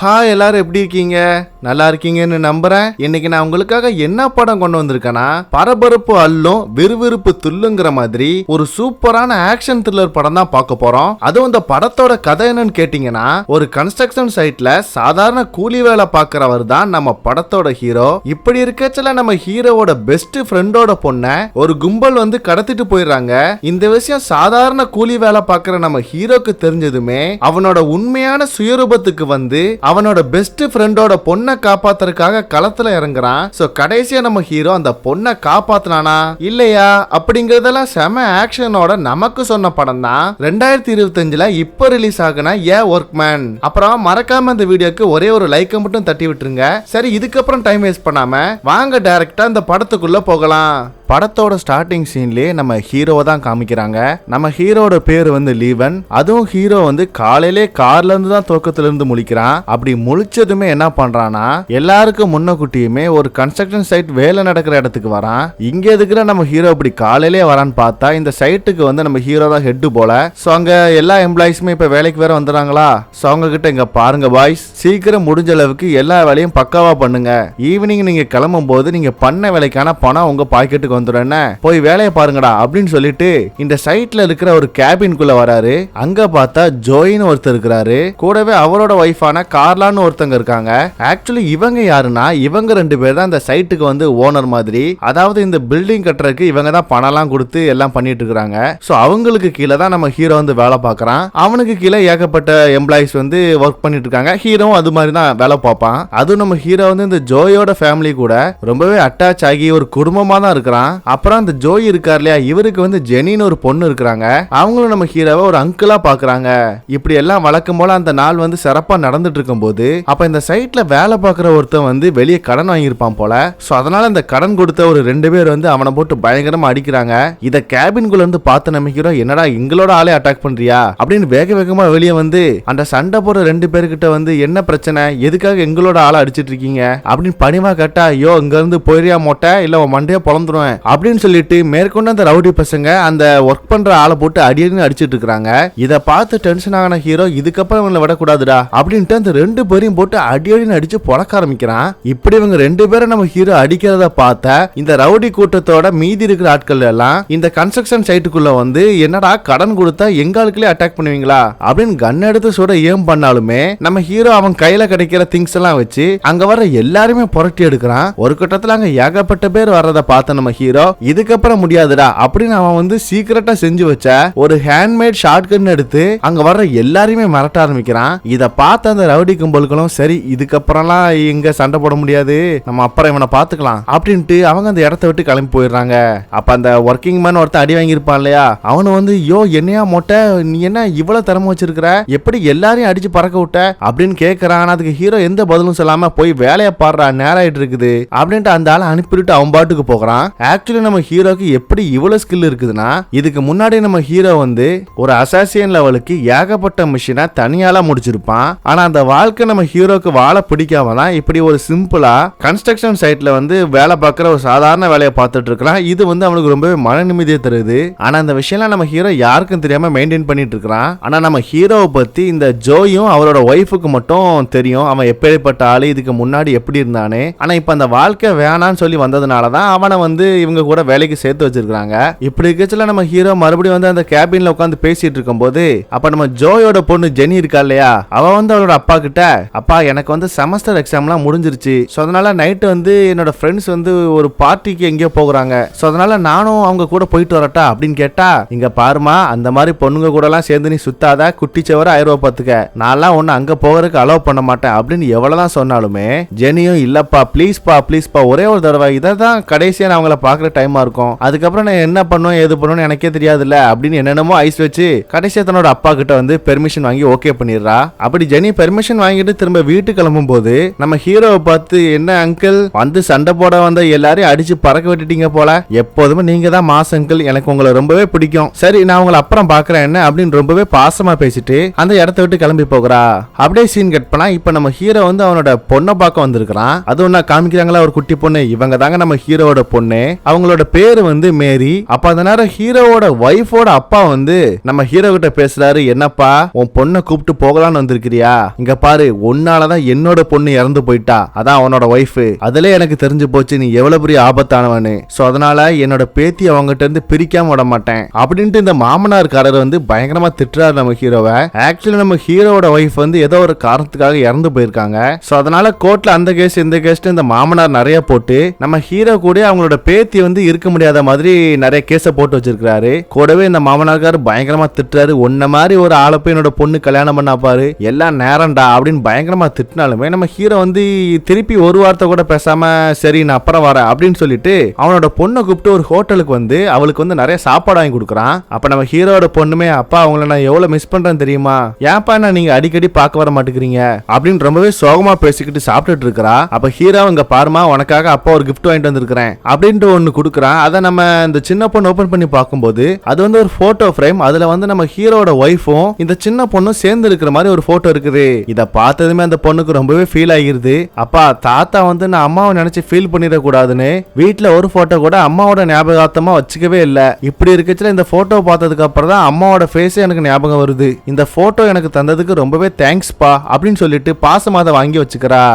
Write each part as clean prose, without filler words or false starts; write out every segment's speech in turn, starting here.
Hi, எல்லாரும் எப்படி இருக்கீங்க? நல்லா இருக்கீங்கன்னு நம்புறேன். இன்னைக்கு நான் உங்களுக்காக என்ன படம் கொண்டு வந்திருக்கேன்னா, பரபரப்பு அள்ளும் விறுவிறுப்பு துள்ளுங்கிற மாதிரி ஒரு சூப்பரான ஆக்ஷன் த்ரில்லர் படம் தான் பார்க்க போறோம். அதுவும் இந்த படத்தோட கதை என்னன்னு கேட்டீங்கன்னா, ஒரு கன்ஸ்ட்ரக்ஷன் சைட்ல சாதாரண கூலி வேலை பார்க்கறவர் தான் நம்ம படத்தோட ஹீரோ. இப்படி இருக்கச்சல நம்ம ஹீரோவோட பெஸ்ட் ஃப்ரெண்டோட பொண்ணை ஒரு கும்பல் வந்து கடத்திட்டு போயிடுறாங்க. இந்த விஷயம் சாதாரண கூலி வேலை பார்க்கற நம்ம ஹீரோக்கு தெரிஞ்சதுமே அவனோட உண்மையான சுயரூபத்துக்கு வந்து அவனோட பெஸ்ட் ஃப்ரெண்டோட பொண்ணை காப்பாத்துறதுக்காக களத்துல இறங்குறான். சோ கடைசியா நம்ம ஹீரோ அந்த பொண்ணை காப்பாத்துனானா இல்லையா அப்படிங்கறதெல்லாம் செம ஆக்ஷனோட நமக்கு சொன்ன படம் தான் 2025ல இப்ப ரிலீஸ் ஆகுன ஏ ஒர்க்மேன். அப்புறம் மறக்காம இந்த வீடியோக்கு ஒரே ஒரு லைக் மட்டும் தட்டி விட்டுருங்க. சரி, இதுக்கப்புறம் டைம் வேஸ்ட் பண்ணாம வாங்க டைரக்டா இந்த படத்துக்குள்ள போகலாம். படத்தோட ஸ்டார்டிங் சீன்லயே நம்ம ஹீரோவை தான் காமிக்கிறாங்க. நம்ம ஹீரோட பேர் வந்து லீவன். அதுவும் ஹீரோ வந்து காலையிலே கார்ல இருந்து தான் தூக்கத்துல இருந்து முழிக்கிறான். அப்படி முழிச்சதுமே என்ன பண்றானா, எல்லாருக்கும் முன்னக்கூட்டியுமே ஒரு கன்ஸ்ட்ரக்ஷன் சைட் வேலை நடக்கிற இடத்துக்கு வரான். இங்க எதுக்குற நம்ம ஹீரோ இப்படி காலையிலே வரான்னு பார்த்தா, இந்த சைட்டுக்கு வந்து நம்ம ஹீரோ தான் ஹெட் போல. சோ அங்க எல்லா எம்ப்ளாயிஸுமே இப்ப வேலைக்கு வேற வந்துடுறாங்களா. சோ அவங்க கிட்ட இங்க பாருங்க பாய்ஸ், சீக்கிரம் முடிஞ்ச அளவுக்கு எல்லா வேலையும் பக்காவா பண்ணுங்க. ஈவினிங் நீங்க கிளம்பும் போது நீங்க பண்ண வேலைக்கான பணம் உங்க பாக்கெட்டுக்கு போய் வேலையை பாருங்கடா அப்படின்னு சொல்லிட்டு இந்த சைட்ல இருக்கிற ஒரு கேபின்குள்ள வராரு. அங்க பார்த்தா ஜோயின்னு ஒருத்தர் இருக்கிறாரு. கூடவே அவரோட வைஃபான கார்லான்னு ஒருத்தங்க இருக்காங்க. ஆக்சுவலி இவங்க யாருன்னா, இவங்க ரெண்டு பேர் தான் இந்த சைட்டுக்கு வந்து ஓனர் மாதிரி. அதாவது இந்த பில்டிங் கட்டுறதுக்கு இவங்க தான் பணம்லாம் கொடுத்து எல்லாம் பண்ணிட்டு இருக்காங்க. சோ அவங்களுக்கு கீழே தான் நம்ம ஹீரோ வந்து வேலை பார்க்கறான். அவனுக்கு கீழே ஏகப்பட்ட எம்ப்ளாயிஸ் வந்து ஒர்க் பண்ணிட்டு இருக்காங்க. ஹீரோவும் அது மாதிரி தான் வேலை பார்ப்பான். அதுவும் நம்ம ஹீரோ வந்து இந்த ஜோயோட ஃபேமிலி கூட ரொம்பவே அட்டாச் ஆகி ஒரு குடும்பமா தான் இருக்கிறான். அப்புறம் அந்த ஜோய் இருக்கார் இல்லையா, இவருக்கு வந்து ஜெனின்னு ஒரு பொண்ணு இருக்கிறாங்க. அவங்களும் நம்ம ஹீரோவை ஒரு அங்கிளா பாக்குறாங்க. இப்படி எல்லாம் வழக்கம் போல அந்த நாள் வந்து சிறப்பா நடந்துட்டு இருக்கும் போது, அப்ப இந்த சைட்ல வேலை பார்க்குற ஒருத்தன் வந்து வெளியே கடன் வாங்கியிருப்பான் போல. சோ அதனால அந்த கடன் கொடுத்த ஒரு 2 பேர் வந்து அவனை போட்டு பயங்கரமா அடிக்கிறாங்க. இத கேபின்குள்ள இருந்து பார்த்து நம்ம ஹீரோ, என்னடா எங்களோட ஆளே அட்டாக் பண்றியா அப்படின்னு வேக வேகமா வெளியே வந்து அந்த சண்டை போற 2 பேர்கிட்ட வந்து என்ன பிரச்சனை, எதுக்காக எங்களோட ஆளை அடிச்சிட்டு இருக்கீங்க அப்படின்னு பணிவா கேட்டா, ஐயோ இங்க இருந்து போயிரியா மொட்டை, இல்ல மண்டையா பொழந்துருவேன் அப்படின்னு சொல்லிட்டு மேற்கொண்டு அந்த ரவுடி பசங்க அந்த ஒர்க் பண்ற ஆளை போட்டு அடியடின்னு அடிச்சிட்டு இருக்காங்க. இத பார்த்து டென்ஷன் ஆன ஹீரோ, இதுக்கப்புறம் இவங்களை விடக்கூடாதுடா அப்படின்ட்டு அந்த 2 பேரையும் போட்டு அடியடின்னு அடிச்சு பொழக்க ஆரம்பிக்கிறான். இப்படி இவங்க 2 பேரை நம்ம ஹீரோ அடிக்கிறத பார்த்த இந்த ரவுடி கூட்டத்தோட மீதி இருக்கிற ஆட்கள் எல்லாம் இந்த கன்ஸ்ட்ரக்ஷன் சைட்டுக்குள்ள வந்து, என்னடா கடன் கொடுத்தா எங்க ஆளுக்குள்ளே அட்டாக் பண்ணுவீங்களா அப்படின்னு கன் எடுத்து சுட ஏம் பண்ணாலுமே நம்ம ஹீரோ அவன் கையில கிடைக்கிற திங்ஸ் எல்லாம் வச்சு அங்க வர எல்லாருமே புரட்டி எடுக்கிறான். ஒரு கட்டத்துல அங்க ஏகப்பட்ட பேர் வர்றத பார்த்த நம்ம ஹீரோ, இதுக்கப்புறம் முடியாதுடா அப்படின்னு அவன் வந்து சீக்கிரட்டா செஞ்சு வச்ச ஒரு ஹேண்ட்மேட் ஷாட்கன் எடுத்து அங்க வர்ற எல்லாரையுமே மிரட்ட ஆரம்பிக்கிறான். இத பார்த்த அந்த ரவுடி கும்பலுக்கும் சரி, இதுக்கப்புறம்லாம் இங்க சண்டை போட முடியாது, நம்ம அப்புறம் இவனை பாத்துக்கலாம் அப்படின்ட்டு அவங்க அந்த இடத்த விட்டு கிளம்பி போயிடுறாங்க. அப்ப அந்த ஒர்க்கிங் மேன் ஒருத்தன் அடி வாங்கியிருப்பான் இல்லையா, அவனு வந்து, யோ என்னையா மொட்டை, நீ என்ன இவ்வளவு திறமை வச்சிருக்கிற, எப்படி எல்லாரையும் அடிச்சு பறக்க விட்ட அப்படின்னு கேட்கறான். அதுக்கு ஹீரோ எந்த பதிலும் சொல்லாம, போய் வேலையை பாடுறா நேரம் ஆயிட்டு இருக்குது அப்படின்ட்டு அந்த ஆளை அனுப்பிட்டு அவன் பாட்டுக்கு போகிறான். ஆக்சுவலி நம்ம ஹீரோக்கு எப்படி இவ்வளவு ஸ்கில் இருக்குதுன்னா, இதுக்கு முன்னாடி நம்ம ஹீரோ வந்து ஒரு அசாசியன் லெவலுக்கு ஏகப்பட்ட மிஷினை தனியால முடிச்சிருப்பான். ஆனா அந்த வாழ்க்கை நம்ம ஹீரோக்கு வாழ பிடிக்காம தான் இப்படி ஒரு சிம்பிளா கன்ஸ்ட்ரக்ஷன் சைட்ல வந்து வேலை பார்க்குற ஒரு சாதாரண வேலையை பார்த்துட்டு இருக்கான். இது வந்து அவனுக்கு ரொம்பவே மன நிம்மதியை தருது. ஆனா அந்த விஷயம்லாம் நம்ம ஹீரோ யாருக்கும் தெரியாம மெயின்டைன் பண்ணிட்டு இருக்கான். ஆனா நம்ம ஹீரோவை பத்தி இந்த ஜோயும் அவரோட ஒய்ஃபுக்கு மட்டும் தெரியும், அவன் எப்பேற்பட்ட ஆளு, இதுக்கு முன்னாடி எப்படி இருந்தானே. ஆனா இப்ப அந்த வாழ்க்கை வேணான்னு சொல்லி வந்ததுனாலதான் அவனை வந்து இவங்க கூட வேலைக்கு சேர்த்து வச்சிருக்காங்க. இப்படி இருக்கச்சுல நம்ம ஹீரோ மறுபடியும் வந்து அந்த கேபின்ல உட்காந்து பேசிட்டு இருக்கும் போது, அப்ப நம்ம ஜோயோட பொண்ணு ஜெனி இருக்கா இல்லையா, அவ வந்து அவளோட அப்பா கிட்ட, அப்பா எனக்கு வந்து செமஸ்டர் எக்ஸாம்லாம் முடிஞ்சிருச்சு, சோ அதனால நைட்டு வந்து என்னோட ஃப்ரெண்ட்ஸ் வந்து ஒரு பார்ட்டிக்கு எங்கேயோ போகிறாங்க, சோ அதனால நானும் அவங்க கூட போயிட்டு வரட்டா அப்படின்னு கேட்டா, இங்க பாருமா அந்த மாதிரி பொண்ணுங்க கூட எல்லாம் சேர்ந்து நீ சுத்தாத, குட்டிச்சவர ஆயிரம் பார்த்துக்க, நான்லாம் ஒன்னு அங்க போகிறதுக்கு அலோவ் பண்ண மாட்டேன் அப்படின்னு எவ்வளவுதான் சொன்னாலுமே ஜெனியும், இல்லப்பா ப்ளீஸ்பா ஒரே ஒரு தடவை, இதான் கடைசியா நான் அவங்கள பாக்குற டைமா இருக்கும், அதுக்கப்புறம் நான் என்ன பண்ணுவேன் ஏது பண்ணுவேன்னு எனக்கே தெரியாதுல்ல அப்படின்னு என்னென்னமோ ஐஸ் வச்சு கடைசியா தன்னோட அப்பா கிட்ட வந்து பெர்மிஷன் வாங்கி ஓகே பண்ணிடுறா. அப்படி ஜெனி பெர்மிஷன் வாங்கிட்டு திரும்ப வீட்டுக்கு கிளம்பும் போது நம்ம ஹீரோவை பார்த்து, என்ன அங்கிள் வந்து சண்டை போட வந்த எல்லாரையும் அடிச்சு பறக்க விட்டுட்டீங்க போல, எப்போதுமே நீங்க தான் மாஸ் அங்கிள், எனக்கு உங்களை ரொம்பவே பிடிக்கும், சரி நான் உங்களை அப்புறம் பாக்குறேன் என்ன அப்படின்னு ரொம்பவே பாசமா பேசிட்டு அந்த இடத்த விட்டு கிளம்பி போகிறா. அப்படியே சீன் கட் பண்ணா இப்ப நம்ம ஹீரோ வந்து அவனோட பொண்ணை பார்க்க வந்திருக்கான். அது ஒன்னா காமிக்கிறாங்களா, ஒரு குட்டி பொண்ணு, இவங்க தாங்க நம்ம ஹீரோவோட பொண்ணு. அவங்களோட பேரு வந்து மேரி. அப்ப அந்த நேரம் ஹீரோவோட ஒய்ஃபோட அப்பா வந்து நம்ம ஹீரோ கிட்ட பேசுறாரு, என்னப்பா உன் பொண்ணை கூப்பிட்டு போகலான்னு வந்திருக்கிறியா? இங்க பாரு, உன்னாலதான் என்னோட பொண்ணு இறந்து போயிட்டா, அதான் அவனோட ஒய்ஃப். அதுல எனக்கு தெரிஞ்சு போச்சு நீ எவ்வளவு பெரிய ஆபத்தானவனு. சோ அதனால என்னோட பேத்தி அவங்ககிட்ட இருந்து பிரிக்காம விட மாட்டேன் அப்படின்ட்டு இந்த மாமனார்காரர் வந்து பயங்கரமா திட்டுறாரு நம்ம ஹீரோவை. ஆக்சுவலி நம்ம ஹீரோவோட ஒய்ஃப் வந்து ஏதோ ஒரு காரணத்துக்காக இறந்து போயிருக்காங்க. சோ அதனால கோர்ட்ல அந்த கேஸ் இந்த கேஸ் இந்த மாமனார் நிறைய போட்டு நம்ம ஹீரோ கூட அவங்களோட பேத்தி வந்து இருக்க முடியாத மாதிரி நிறைய கேஸ போட்டு வச்சிருக்காரு. கூடவே இந்த மாமனார்கார் பயங்கரமா திட்டுறாரு, உன்ன மாதிரி ஒரு ஆளை போய் என்னோட பொண்ணு கல்யாணம் பண்ணா பாரு, எல்லாம் நேரம்டா அப்படின்னு பயங்கரமா திட்டினாலுமே நம்ம ஹீரோ வந்து திருப்பி ஒரு வார்த்தை கூட பேசாம சரி நான் அப்புறம் வரேன் அப்படின்னு சொல்லிட்டு அவனோட பொண்ணை கூப்பிட்டு ஒரு ஹோட்டலுக்கு வந்து அவளுக்கு வந்து நிறைய சாப்பாடு வாங்கி கொடுக்குறான். அப்ப நம்ம ஹீரோட பொண்ணுமே, அப்பா அவங்கள நான் எவ்வளவு மிஸ் பண்றேன்னு தெரியுமா, ஏன்ப்பா நான் நீங்க அடிக்கடி பார்க்க வர மாட்டேங்கிறீங்க அப்படின்னு ரொம்பவே சோகமா பேசிக்கிட்டு சாப்பிட்டுட்டு இருக்கா. அப்ப ஹீரோ இங்க பாருமா, உனக்காக அப்பா ஒரு கிஃப்ட் வாங்கிட்டு வந்திருக்கிறேன் அப்படின்ட்டு ஒன்னு கொடுக்குறான். அதை நம்ம இந்த சின்ன பொண்ணு ஓபன் பண்ணி பார்க்கும்போது அது வந்து ஒரு போட்டோ ஃப்ரேம். அதுல வந்து நம்ம ஹீரோட ஒய்ஃபும் இந்த சின்ன பொண்ணும் சேர்ந்து இருக்கிற மாதிரி ஒரு போட்டோ இருக்குது. இத பார்த்ததுமே அந்த பொண்ணுக்கு ரொம்பவே ஃபீல் ஆகிருது. அப்பா தாத்தா வந்து நான் அம்மாவை நினைச்சு ஃபீல் பண்ணிட கூடாதுன்னு வீட்டுல ஒரு போட்டோ கூட அம்மாவோட ஞாபகார்த்தமா வச்சுக்கவே இல்ல. இப்படி இருக்கச்சுல இந்த போட்டோ பார்த்ததுக்கு அப்புறம் தான் அம்மாவோட ஃபேஸே எனக்கு ஞாபகம் வருது. இந்த போட்டோ எனக்கு தந்ததுக்கு ரொம்பவே தேங்க்ஸ் பா அப்படின்னு சொல்லிட்டு பாசமா அதை வாங்கி வச்சுக்கிறா.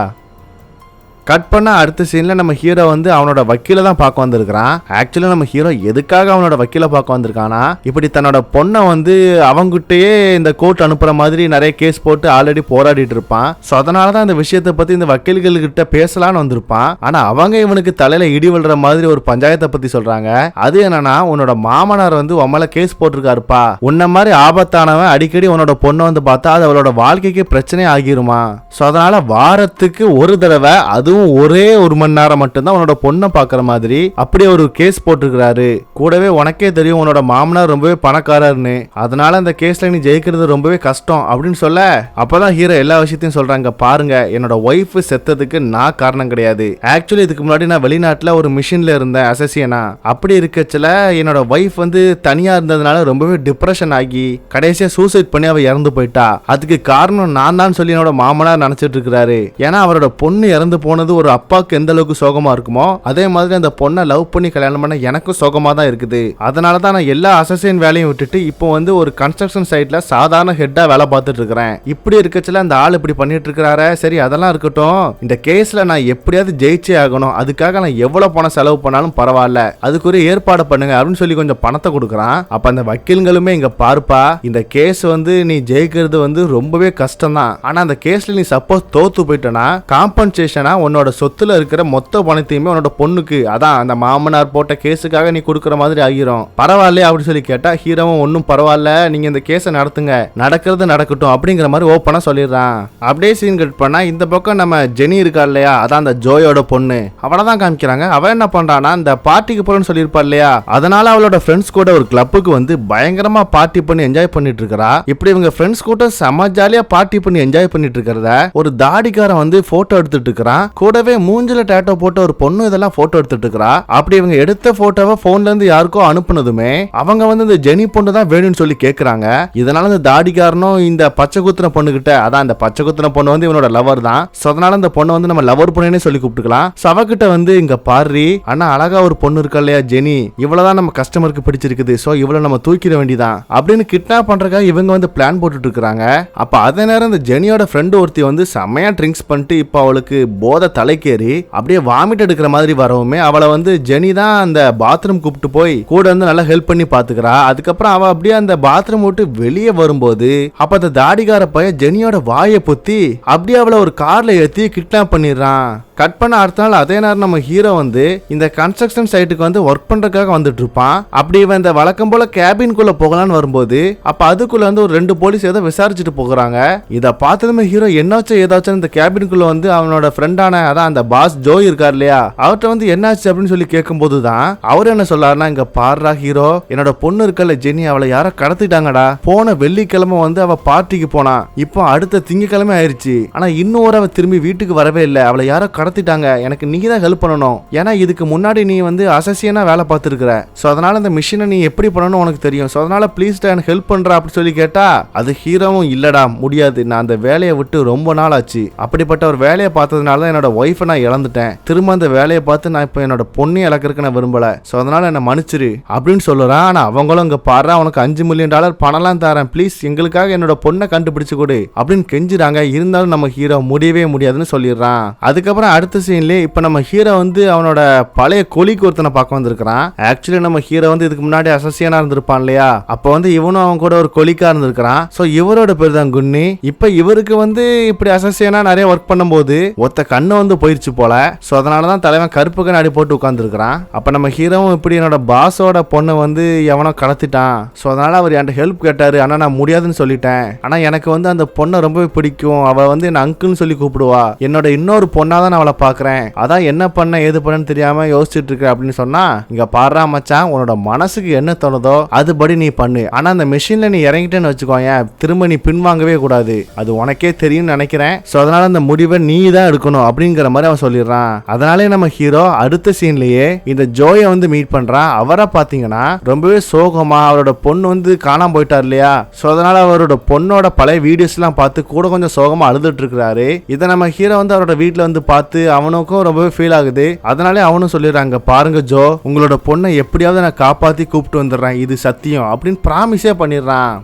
கட் பண்ண அடுத்த சீன்ல நம்ம ஹீரோ வந்து அவனோட வக்கீல தான் பார்க்க வந்திருக்கான். ஆக்சுவலி நம்ம ஹீரோ எதுக்காக அவனோட வக்கீல பார்க்க வந்திருக்கானா, இப்படி தன்னோட பொண்ணை வந்து அவங்கிட்டயே இந்த கோர்ட் அனுப்புற மாதிரி நிறைய கேஸ் போட்டு ஆல்ரெடி போராடிட்டு இருப்பான். சோ அதனாலதான் இந்த விஷயத்தை பத்தி இந்த வக்கீல்கள் கிட்ட பேசலான்னு வந்திருப்பான். ஆனா அவங்க இவனுக்கு தலையில இடி விழுற மாதிரி ஒரு பஞ்சாயத்தை பத்தி சொல்றாங்க. அது என்னன்னா, உன்னோட மாமனார் வந்து உம்மல கேஸ் போட்டிருக்காருப்பா, உன்ன மாதிரி ஆபத்தானவன் அடிக்கடி உன்னோட பொண்ணை வந்து பார்த்தா அது அவளோட வாழ்க்கைக்கு பிரச்சனை ஆகிருமா. சோ அதனால வாரத்துக்கு ஒரு தடவை, அது ஒரே ஒரு மணி நேரம் மட்டும்தான் உன்னோட பொண்ணை பாக்குற மாதிரி அப்படியே ஒரு கேஸ் போட்டிருக்கிறாரு. கூடவே உனக்கே தெரியும் உன்னோட மாமனார் ரொம்பவே பணக்காரர்னு, அதனால அந்த கேஸ்ல நீ ஜெயிக்கிறது ரொம்பவே கஷ்டம் அப்படின்னு சொல்ல, அப்பதான் ஹீரோ எல்லா விஷயத்தையும் சொல்றாங்க. பாருங்க, என்னோட ஒய்ஃப் செத்ததுக்கு நான் காரணம் கிடையாது. ஆக்சுவலி இதுக்கு முன்னாடி நான் வெளிநாட்டுல ஒரு மிஷின்ல இருந்தேன் அசசியனா. அப்படி இருக்கச்சுல என்னோட ஒய்ஃப் வந்து தனியா இருந்ததுனால ரொம்பவே டிப்ரெஷன் ஆகி கடைசியா சூசைட் பண்ணி அவ இறந்து போயிட்டா. அதுக்கு காரணம் நான் தான் சொல்லி என்னோட மாமனார் நினைச்சிட்டு இருக்கிறாரு. ஏன்னா அவரோட பொண்ணு இறந்து போனது ஒரு அப்பாவுக்கு எந்த அளவுக்கு சோகமா இருக்குமோ அதே மாதிரி அந்த பொண்ணை லவ் பண்ணி கல்யாணம் பண்ண எனக்கும் சோகமா தான் இருக்குது. அதனால தான் நான் எல்லா அசசியன் வேலையும் விட்டுட்டு இப்போ வந்து ஒரு கன்ஸ்ட்ரக்ஷன் சைட்ல சாதாரண ஹெட்டா வேலை பார்த்துட்டு இருக்கிறேன். இப்படி இருக்கச்சுல அந்த ஆள் இப்படி பண்ணிட்டு இருக்கிறாரு. சரி அதெல்லாம் இருக்கட்டும், இந்த கேஸ்ல நான் எப்படியாவது ஜெயிச்சே ஆகணும், அதுக்காக நான் எவ்வளவு பணம் செலவு பண்ணாலும் பரவாயில்ல, அதுக்குரிய ஏற்பாடு பண்ணுங்க அப்படின்னு சொல்லி கொஞ்சம் பணத்தை கொடுக்குறான். அப்ப அந்த வக்கீல்களுமே, இங்க பாருப்பா, இந்த கேஸ் வந்து நீ ஜெயிக்கிறது வந்து ரொம்பவே கஷ்டம் தான். ஆனா அந்த கேஸ்ல நீ சப்போஸ் தோத்து போயிட்டனா காம்பன்சேஷனா உன்னோட சொத்துல இருக்கிற மொத்த பணத்தையுமே உன்னோட பொண்ணுக்கு, அதான் அந்த மாமனார் போட்ட கேஸுக்காக நீ கொடுக்கற மாதிரி ஆகிரும். பரவாயில்லையா அப்படின்னு சொல்லி கேட்டா ஹீரோவும் ஒன்னும் பரவாயில்ல, நீங்க இந்த கேஸை நடத்துங்க, நடக்கிறது நடக்கட்டும் அப்படிங்கிற மாதிரி ஓப்பனா சொல்லிடுறான். அப்படியே சீன் கட் பண்ணா இந்த பக்கம் நம்ம ஜெனி இருக்கா இல்லையா, அதான் அந்த ஜோயோட பொண்ணு, அவளதான் காமிக்கிறாங்க. அவ என்ன பண்றானா, இந்த பார்ட்டிக்கு போறேன்னு சொல்லியிருப்பா இல்லையா, அதனால அவளோட ஃப்ரெண்ட்ஸ் கூட ஒரு கிளப்புக்கு வந்து பயங்கரமா பார்ட்டி பண்ணி என்ஜாய் பண்ணிட்டு இருக்கா. இப்படி இவங்க ஃப்ரெண்ட்ஸ் கூட செம ஜாலியா பார்ட்டி பண்ணி என்ஜாய் பண்ணிட்டு இருக்கிறத ஒரு தாடிக்காரன் வந்து போட்டோ எடுத்துட்டு இருக்கிறான். கூடவே மூஞ்சில டேட்டோ போட்ட ஒரு பொண்ணு இதெல்லாம் போட்டோ எடுத்துட்டு இருக்கா. அப்படி இவங்க எடுத்த போட்டோவை போன்ல இருந்து யாருக்கோ அனுப்புனதுமே அவங்க வந்து இந்த ஜெனி பொண்ணு தான் வேணும்னு சொல்லி கேக்குறாங்க. இதனால இந்த தாடிக்காரனும் இந்த பச்சை குத்துன பொண்ணு கிட்ட, அதான் இந்த பச்சை குத்துன பொண்ணு வந்து இவனோட லவர் தான், சோ அதனால இந்த பொண்ணை வந்து நம்ம லவர் பொண்ணுன்னு சொல்லி கூப்பிட்டுக்கலாம். அவகிட்ட வந்து இங்க பாரு அண்ணா, அழகா ஒரு பொண்ணு இருக்கா இல்லையா ஜெனி, இவ்வளவுதான் நம்ம கஸ்டமருக்கு பிடிச்சிருக்குது, சோ இவ்வளவு நம்ம தூக்கிட வேண்டியதான் அப்படின்னு கிட்னாப் பண்றதுக்காக இவங்க வந்து பிளான் போட்டுட்டு இருக்காங்க. அப்ப அதே நேரம் இந்த ஜெனியோட ஃப்ரெண்டு ஒருத்தி வந்து செமையா ட்ரிங்க்ஸ் பண்ணிட்டு இப்ப அவளுக்கு போதை தலைக்கேறி அப்படியே வாமிட் எடுக்கிற மாதிரி வரவுமே அவளை வந்து ஜெனி தான் அந்த பாத்ரூம் கூப்பிட்டு போய் கூட வந்து நல்லா ஹெல்ப் பண்ணி பாத்துக்கிறா. அதுக்கப்புறம் அவ அப்படியே அந்த பாத்ரூம் விட்டு வெளியே வரும்போது அப்ப அந்த தாடிகார பையன் ஜெனியோட வாயை பொத்தி அப்படியே அவளை ஒரு கார்ல ஏத்தி கிட்னாப் பண்ணிடுறான். கட் பண்ண அடுத்த நாள் அதே நேரம் நம்ம ஹீரோ வந்து இந்த கன்ஸ்ட்ரக்ஷன் சைட்டுக்கு வந்து ஒர்க் பண்றதுக்காக வந்துட்டு இருப்பான். அப்படி இவன் இந்த வழக்கம் போல கேபின்குள்ள போகலான்னு வரும்போது அப்ப அதுக்குள்ள வந்து ஒரு 2 போலீஸ் ஏதோ விசாரிச்சுட்டு போகிறாங்க. இதை பார்த்ததுமே ஹீரோ என்னாச்சும் ஏதாச்சும் இந்த கேபின்குள்ள வந்து அவனோட ஃப்ரெண்டான அதான் அந்த பாஸ் ஜோய் இருக்கார் இல்லையா, அவர்கிட்ட வந்து என்னாச்சு அப்படின்னு சொல்லி கேட்கும் போதுதான் அவர் என்ன சொல்லாருன்னா, இங்க பாருடா ஹீரோ, என்னோட பொண்ணு இருக்கல ஜெனி, அவளை யாரோ கடத்திட்டாங்கடா. போன வெள்ளிக்கிழமை வந்து அவ பார்ட்டிக்கு போனா, இப்போ அடுத்த திங்கக்கிழமை ஆயிருச்சு, ஆனா இன்னும் ஒரு அவ திரும்பி வீட்டுக்கு வரவே இல்லை, அவளை யாரோ கடத்திட்டாங்க, எனக்கு நீ தான் ஹெல்ப் பண்ணணும், ஏன்னா இதுக்கு முன்னாடி நீ வந்து அசசியனா வேலை பார்த்துருக்கிற, சோ அதனால இந்த மிஷினை நீ எப்படி பண்ணணும் உனக்கு தெரியும், சோ அதனால ப்ளீஸ் எனக்கு ஹெல்ப் பண்ற அப்படின்னு சொல்லி கேட்டா அது ஹீரோவும் இல்லடா முடியாது, நான் அந்த வேலையை விட்டு ரொம்ப நாள் ஆச்சு, அப்படிப்பட்ட ஒரு வேலையை பார்த்ததுனால தான் என்னோட என்னோட ஒய்ஃபை நான் இழந்துட்டேன், திரும்ப அந்த வேலையை பார்த்து நான் இப்போ என்னோட பொண்ணை இழக்கிறதுக்கு நான் விரும்பல, ஸோ அதனால என்ன மன்னிச்சிரு அப்படின்னு சொல்லுறான். ஆனா அவங்களும் இங்க பாரு, அவனுக்கு $5 மில்லியன் பணம்லாம் தரேன், ப்ளீஸ் எங்களுக்காக என்னோட பொண்ணை கண்டுபிடிச்சு கொடு அப்படின்னு கெஞ்சுறாங்க. இருந்தாலும் நம்ம ஹீரோ முடியவே முடியாதுன்னு சொல்லிடுறான். அதுக்கப்புறம் அடுத்த சீன்லயே இப்ப நம்ம ஹீரோ வந்து அவனோட பழைய கொலிக்கு ஒருத்தனை பார்க்க வந்திருக்கான். ஆக்சுவலி நம்ம ஹீரோ வந்து இதுக்கு முன்னாடி அசசியனா இருந்திருப்பான் இல்லையா, அப்ப வந்து இவனும் அவன் கூட ஒரு கொலிக்கா இருந்திருக்கான். சோ இவரோட பேர் தான் குன்னி. இப்ப இவருக்கு வந்து இப்படி அசசியனா நிறைய ஒர்க் பண்ணும்போது ஒத்த கண்ணு வந்து போயிருச்சு போல. சோ அதனாலதான் தலைவன் கருப்பு கண்ணாடி போட்டு உட்கார்ந்து இருக்கிறான். அப்ப நம்ம ஹீரோவும் இப்படி என்னோட பாஸோட பொண்ணை வந்து எவனோ கடத்திட்டான், சோ அதனால அவர் என்கிட்ட ஹெல்ப் கேட்டாரு, ஆனா நான் முடியாதுன்னு சொல்லிட்டேன். ஆனா எனக்கு வந்து அந்த பொண்ணை ரொம்பவே பிடிக்கும், அவ வந்து என்ன அங்குன்னு சொல்லி கூப்பிடுவா, என்னோட இன்னொரு பொண்ணாதான் நான் அவளை பாக்குறேன், அதான் என்ன பண்ண ஏது பண்ணன்னு தெரியாம யோசிச்சுட்டு இருக்க அப்படின்னு சொன்னா, இங்க பாடுறா மச்சான், உன்னோட மனசுக்கு என்ன தோணுதோ அதுபடி நீ பண்ணு, ஆனா அந்த மெஷின்ல நீ இறங்கிட்டேன்னு வச்சுக்கோங்க, திரும்ப நீ பின்வாங்கவே கூடாது, அது உனக்கே தெரியும் நினைக்கிறேன், சோ அதனால அந்த முடிவை நீ தான் எடுக்கணும் அப்படிங்கிற மாதிரி அவன் சொல்லிடுறான். அதனாலே நம்ம ஹீரோ அடுத்த சீன்லயே இந்த ஜோயை வந்து மீட் பண்றான். அவரை பாத்தீங்கன்னா ரொம்பவே சோகமா, அவரோட பொண்ணு வந்து காணாம போயிட்டார் இல்லையா, சோ அதனால அவரோட பொண்ணோட பழைய வீடியோஸ் எல்லாம் பார்த்து கூட கொஞ்சம் சோகமா அழுதுட்டு இருக்கிறாரு. இதை நம்ம ஹீரோ வந்து அவரோட வீட்டுல வந்து பார்த்து அவனுக்கும் ரொம்பவே ஃபீல் ஆகுது. அதனாலே அவனும் சொல்லிடுறாங்க, பாருங்க ஜோ, உங்களோட பொண்ணை எப்படியாவது நான் காப்பாத்தி கூப்பிட்டு வந்துடுறேன், இது சத்தியம் அப்படின்னு ப்ராமிஸே பண்ணிடுறான்.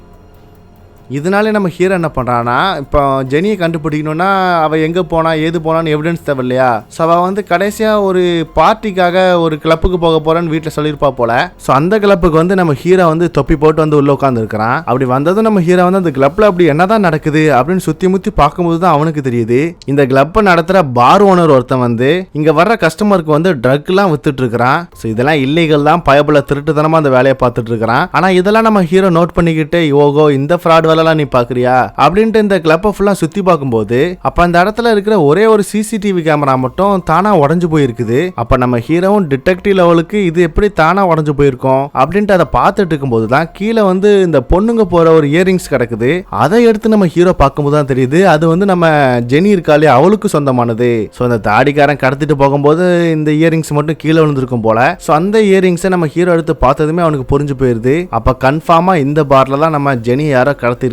இதனாலே நம்ம ஹீரோ என்ன பண்றான்னா, இப்போ ஜெனியை கண்டுபிடிக்கணும்னா அவ எங்க போனா ஏது போனான்னு எவிடன்ஸ் தேவை இல்லையா, ஸோ அவ வந்து கடைசியா ஒரு பார்ட்டிக்காக ஒரு கிளப்புக்கு போக போறேன்னு வீட்டில் சொல்லியிருப்பா போல. ஸோ அந்த கிளப்புக்கு வந்து நம்ம ஹீரோ வந்து தொப்பி போட்டு வந்து உள்ள உட்காந்து இருக்கிறான். அப்படி வந்ததும் நம்ம ஹீரோ வந்து அந்த கிளப்ல அப்படி என்னதான் நடக்குது அப்படின்னு சுத்தி முத்தி பார்க்கும்போது தான் அவனுக்கு தெரியுது, இந்த கிளப்பை நடத்துற பார் ஓனர் ஒருத்தன் வந்து இங்க வர்ற கஸ்டமருக்கு வந்து ட்ரக் எல்லாம் வித்துட்டு இருக்கிறான். ஸோ இதெல்லாம் இல்லீகல் தான், பயபுல திருட்டுத்தனமா அந்த வேலையை பார்த்துட்டு இருக்கிறான். ஆனா இதெல்லாம் நம்ம ஹீரோ நோட் பண்ணிக்கிட்டு, ஓகோ இந்த ஃப்ராட் வேலை நீ பாக்குறியா அப்படின்ட்டு இந்த கிளப்பை ஃபுல்லா சுத்தி பார்க்கும்போது அப்ப அந்த இடத்துல இருக்கிற ஒரே ஒரு சிசிடிவி கேமரா மட்டும் தானா உடஞ்சு போயிருக்குது. அப்ப நம்ம ஹீரோவும் டிடெக்டிவ் லெவலுக்கு இது எப்படி தானா உடஞ்சு போயிருக்கோம் அப்படின்ட்டு அதை பார்த்துட்டு இருக்கும்போது தான் கீழே வந்து இந்த பொண்ணுங்க போற ஒரு இயரிங்ஸ் கிடக்குது. அதை எடுத்து நம்ம ஹீரோ பார்க்கும்போது தான் தெரியுது அது வந்து நம்ம ஜெனி இருக்காளே அவளுக்கு சொந்தமானது. ஸோ அந்த தாடிக்காரன் கடத்திட்டு போகும்போது இந்த இயரிங்ஸ் மட்டும் கீழே விழுந்திருக்கும் போல. ஸோ அந்த இயரிங்ஸை நம்ம ஹீரோ எடுத்து பார்த்ததுமே அவனுக்கு புரிஞ்சு போயிருது, அப்ப கன்ஃபார்மா இந்த பார்ல தான் நம்ம ஜெனி யாரோ கடத்திருக்காங்க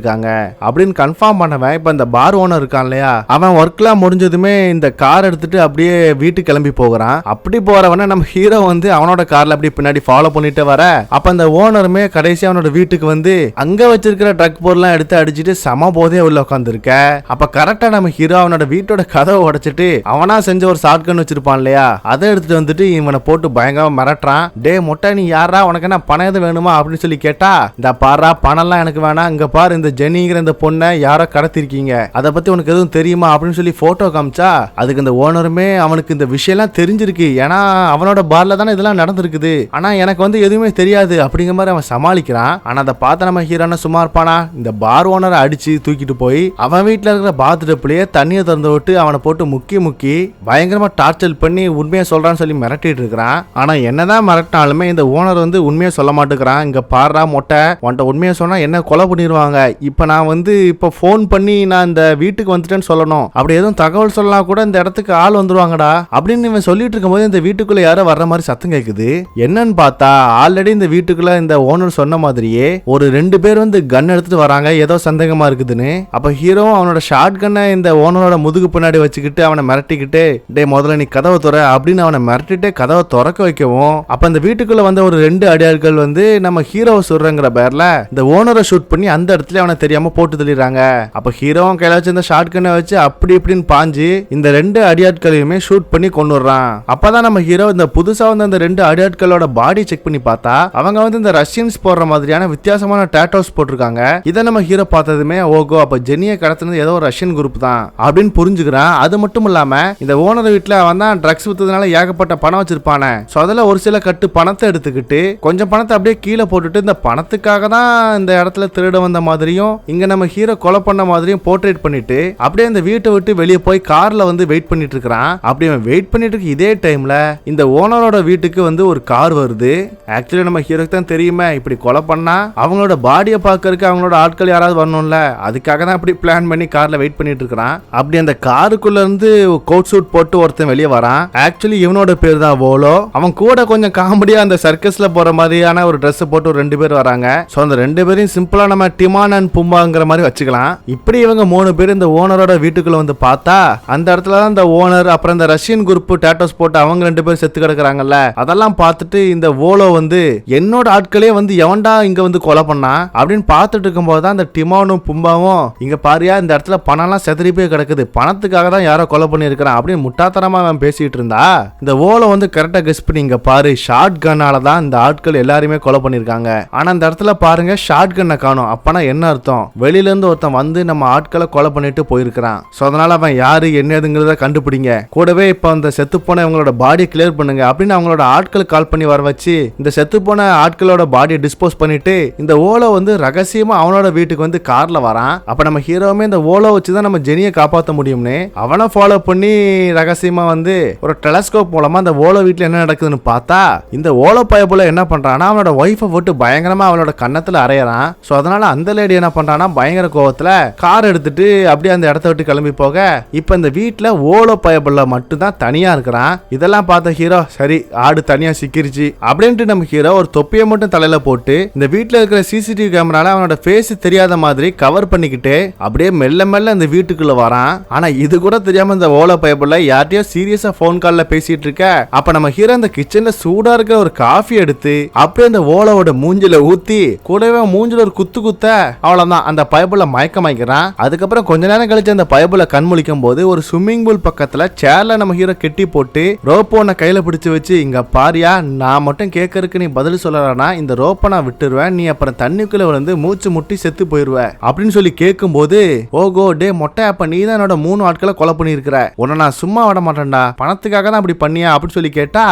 அப்படின்னு கன்ஃபார்ம் பண்ணவன் இப்ப இந்த பார் ஓனர் இருக்கான் இல்லையா, அவன் ஒர்க்லாம் முடிஞ்சதுமே இந்த கார் எடுத்துட்டு அப்படியே வீட்டுக்கு கிளம்பி போகிறான். அப்படி போறவன நம்ம ஹீரோ வந்து அவனோட கார்ல அப்படியே பின்னாடி ஃபாலோ பண்ணிட்டு வர, அப்ப அந்த ஓனருமே கடைசி அவனோட வீட்டுக்கு வந்து அங்க வச்சிருக்கிற ட்ரக் பொருள்லாம் எடுத்து அடிச்சுட்டு சம போதே உள்ள உட்கார்ந்து இருக்க. அப்ப கரெக்டா நம்ம ஹீரோ அவனோட வீட்டோட கதவை உடைச்சிட்டு அவனா செஞ்ச ஒரு ஷார்ட் கன் வச்சிருப்பான் இல்லையா, அதை எடுத்துட்டு வந்துட்டு இவனை போட்டு பயங்கரமா மிரட்டுறான். டே மொட்டை நீ யாரா, உனக்கு என்ன பணம் எது வேணுமா அப்படின்னு சொல்லி கேட்டா, இந்த பாரா பணம்லாம் எனக்கு வேணாம், இங்க பாரு இந்த ஜெனிங்கிற இந்த பொண்ணை யாரோ கடத்திருக்கீங்க, அதை பத்தி உனக்கு எதுவும் தெரியுமா அப்படின்னு சொல்லி போட்டோ காமிச்சா, அதுக்கு இந்த ஓனருமே அவனுக்கு இந்த விஷயம் எல்லாம் தெரிஞ்சிருக்கு, ஏன்னா அவனோட பார்ல தானே இதெல்லாம் நடந்திருக்குது, ஆனா எனக்கு வந்து எதுவுமே தெரியாது அப்படிங்கிற மாதிரி அவன் சமாளிக்கிறான். ஆனா அதை பார்த்த நம்ம ஹீரோன சும்மா இருப்பானா, இந்த பார் ஓனரை அடிச்சு தூக்கிட்டு போய் அவன் வீட்டுல இருக்கிற பாத்டப்லயே தண்ணியை திறந்து விட்டு அவனை போட்டு முக்கி பயங்கரமா டார்ச்சர் பண்ணி உண்மையை சொல்றான்னு சொல்லி மிரட்டிட்டு இருக்கிறான். ஆனா என்னதான் மிரட்டினாலுமே இந்த ஓனர் வந்து உண்மையை சொல்ல மாட்டேங்கிறான். இங்க பாடுறா மொட்டை, உன்ட்ட உண்மையை சொன்னா என்ன கொலை பண்ணிடுவாங்க, இப்ப நான் வந்து இப்போ ஃபோன் பண்ணி நான் இந்த வீட்டுக்கு வந்துட்டேன்னு சொல்லணும், அப்படி எதுவும் தகவல் சொல்லலாம் கூட இந்த இடத்துக்கு ஆள் வந்துருவாங்கடா அப்படின்னு இவன் சொல்லிட்டு இருக்கும்போது இந்த வீட்டுக்குள்ள யாரோ வர்ற மாதிரி சத்தம் கேட்குது. என்னன்னு பார்த்தா ஆல்ரெடி இந்த வீட்டுக்குள்ள இந்த ஓனர் சொன்ன மாதிரியே ஒரு 2 பேர் வந்து கன் எடுத்துட்டு வராங்க, ஏதோ சந்தேகமா இருக்குதுன்னு. அப்ப ஹீரோ அவனோட ஷார்ட் கன்னை இந்த ஓனரோட முதுகு பின்னாடி வச்சுக்கிட்டு அவனை மிரட்டிக்கிட்டு, டே முதல்ல நீ கதவை துற அப்படின்னு அவனை மிரட்டிட்டு கதவை திறக்க வைக்கவும், அப்ப இந்த வீட்டுக்குள்ள வந்த ஒரு 2 அடியாட்கள் வந்து நம்ம ஹீரோவை சொல்றங்கிற பேர்ல இந்த ஓனரை ஷூட் பண்ணி அந்த இடத்துல அவனை தெரியாம போட்டு தள்ளிடுறாங்க. அப்ப ஹீரோவும் கையில வச்சு இந்த ஷார்ட் கன்னை வச்சு அப்படி இப்படின்னு பாஞ்சு இந்த 2 அடியாட்களையுமே ஷூட் பண்ணி கொண்டுறான். அப்பதான் நம்ம ஹீரோ இந்த புதுசா வந்து அந்த 2 அடியாட்களோட பாடி செக் பண்ணி பார்த்தா அவங்க வந்து இந்த ரஷ்யன்ஸ் போடுற மாதிரியான வித்தியாசமான டேட்டோஸ் போட்டிருக்காங்க. இதை நம்ம ஹீரோ பார்த்ததுமே ஓகோ அப்ப ஜெனியை கடத்தினது ஏதோ ஒரு ரஷ்யன் குரூப் தான் அப்படின்னு புரிஞ்சுக்கிறான். அது மட்டும் இல்லாம இந்த ஓனர் வீட்டுல அவன் தான் ட்ரக்ஸ் வித்ததுனால ஏகப்பட்ட பணம் வச்சிருப்பானே, சோ அதுல ஒரு சில கட்டு பணத்தை எடுத்துக்கிட்டு கொஞ்சம் பணத்தை அப்படியே கீழே போட்டுட்டு இந்த பணத்துக்காக தான் இந்த இடத்துல திருட வந்த மாதிரியும் இங்க நம்ம ஹீரோ கொலை பண்ண மாதிரியும் போர்ட்ரேட் பண்ணிட்டு அப்படியே இந்த வீட்டை விட்டு வெளியே போய் கார்ல வந்து வெயிட் பண்ணிட்டு இருக்கான். அப்படி அவன் வெயிட் பண்ணிட்டு இருக்க இதே டைம்ல இந்த ஓனரோட வீட்டுக்கு வந்து ஒரு கார் வருது. ஆக்சுவலி நம்ம ஹீரோக்கு தான் தெரியுமே இப்படி கொலை பண்ணா அவங்களோட பாடியை பார்க்கறதுக்கு அவங்களோட ஆட்கள் யாராவது வரணும்ல, அதுக்காக தான் அப்படி பிளான் பண்ணி கார்ல வெயிட் பண்ணிட்டு இருக்கான். அப்படி அந்த காருக்குள்ள இருந்து கோட் சூட் போட்டு ஒருத்தன் வெளியே வரான். ஆக்சுவலி இவனோட பேர் தான் வோலோ. அவன் கூட கொஞ்சம் காமெடியா அந்த சர்க்கஸ்ல போற மாதிரியான ஒரு ட்ரெஸ் போட்டு ஒரு 2 பேர் வராங்க. சோ அந்த 2 பேரையும் சிம்பிளா நம்ம டிமான் அண்ட் பும்பாங்கிற மாதிரி வச்சுக்கலாம். இப்படி இவங்க 3 பேர் இந்த ஓனரோட வீட்டுக்குள்ள வந்து பார்த்தா அந்த இடத்துல தான் இந்த ஓனர் அப்புறம் இந்த ரஷ்யன் குரூப் டாட்டோஸ் போட்டு அவங்க 2 பேர் செத்து கிடக்குறாங்கல்ல. அதெல்லாம் பார்த்துட்டு இந்த ஓலோ வந்து என்னோட ஆட்களே வந்து எவன்டா இங்க வந்து கொலை பண்ணா அப்படின்னு பார்த்துட்டு இருக்கும்போது தான் இந்த டிமோனும் பும்பாவும் இங்க பாரியா இந்த இடத்துல பணம்லாம் செதறி போய் கிடக்குது, பணத்துக்காக தான் யாரோ கொலை பண்ணியிருக்கிறான் அப்படின்னு முட்டாத்தனமா அவன் பேசிட்டு இருந்தா இந்த ஓலோ வந்து கரெக்டா கெஸ் பண்ணி இங்க பாரு ஷார்ட் கன்னால தான் இந்த ஆட்கள் எல்லாருமே கொலை பண்ணிருக்காங்க. ஆனா இந்த இடத்துல பாருங்க ஷார்ட் கன்னை காணும். அப்பனா என்ன அர்த்தம், வெளியில இருந்து ஒருத்தன் வந்து நம்ம ஆட்களை கொலை பண்ணிட்டு போயிருக்கிறான். சோ அதனால அவன் யாரு என்னதுங்கிறத கண்டுபிடிங்க, கூடவே இப்ப அந்த செத்து போன இவங்களோட பாடியை கிளியர் பண்ணுங்க அப்படின்னு அவங்களோட ஆட்களுக்கு கால் பண்ணி வர வச்சு இந்த செத்து போன ஆட்களோட பாடியை டிஸ்போஸ் பண்ணிட்டு இந்த ஓலோ வந்து ரகசியமா அவனோட வீட்டுக்கு வந்து கார்ல வரான். அப்ப நம்ம ஹீரோவுமே இந்த ஓலோ வச்சுதான் நம்ம ஜெனியை காப்பாற்ற முடியும்னு அவனை ஃபாலோ பண்ணி ரகசியமா வந்து ஒரு டெலஸ்கோப் மூலமா அந்த ஓலோ வீட்டுல என்ன நடக்குதுன்னு பார்த்தா இந்த ஓலோ பயபுல என்ன பண்றான்னா அவனோட ஒய்ஃபை போட்டு பயங்கரமா அவளோட கன்னத்துல அரையறான். சோ அதனால அந்த லேடி என்ன பண்றான்னா பயங்கர கோவத்துல கார் எடுத்துட்டு அப்படியே அந்த இடத்த விட்டு கிளம்பி போக இப்ப இந்த வீட்டுல ஓலோ பயபுல மட்டும் தான் தனியா இருக்கிறான். இதெல்லாம் பார்த்த ஹீரோ சரி ஆடு தனியா சிக்கிருச்சு அப்படின்ட்டு நம்ம ஹீரோ ஒரு தொப்பியை மட்டும் தலையில போட்டு இந்த வீட்டுல இருக்கிற சிசிடிவி கேமரால அவனோட ஃபேஸ் தெரியாத மாதிரி கவர் பண்ணிக்கிட்டு அப்படியே மெல்ல மெல்ல இந்த வீட்டுக்குள்ள வரான். ஆனா இது கூட தெரியாம இந்த ஓலோ பயபுல யார்ட்டையோ சீரியஸா போன் கால்ல பேசிட்டு இருக்க. அப்ப நம்ம ஹீரோ இந்த கிச்சன்ல சூடா இருக்கிற ஒரு காஃபி எடுத்து அப்படியே அந்த ஓலோவோட மூஞ்சில ஊத்தி கூடவே மூஞ்சில ஒரு குத்து குத்த அவ்வளவுதான் அந்த பயபுல மயக்கமாய்க்கிறான். அதுக்கப்புறம் கொஞ்ச நேரம் கழிச்சு அந்த பயபுல கண் முழிக்கும் போது ஒரு ஸ்விம்மிங் பூல் பக்கத்துல சேர்ல நம்ம ஹீரோ கெட்டி போட்டு ரோப்போனை கையில பிடிச்சு வச்சு இங்க பாரியா நான் மட்டும் கேட்கறதுக்கு நீ பதில் சொல்லறானா இந்த ரோப்பை நான் விட்டுருவேன், நீ அப்புறம் தண்ணிக்குள்ள விழுந்து மூச்சு முட்டி செத்து போயிருவ அப்படின்னு சொல்லி கேட்கும் போது ஓகோ டே மொட்டை அப்ப நீ தான் என்னோட 3 ஆட்களை கொலை பண்ணிருக்கிற, உன்னை நான் சும்மா விட மாட்டேன்டா, பணத்துக்காக தான் அப்படி பண்ணியா அப்படின்னு சொல்லி கேட்டா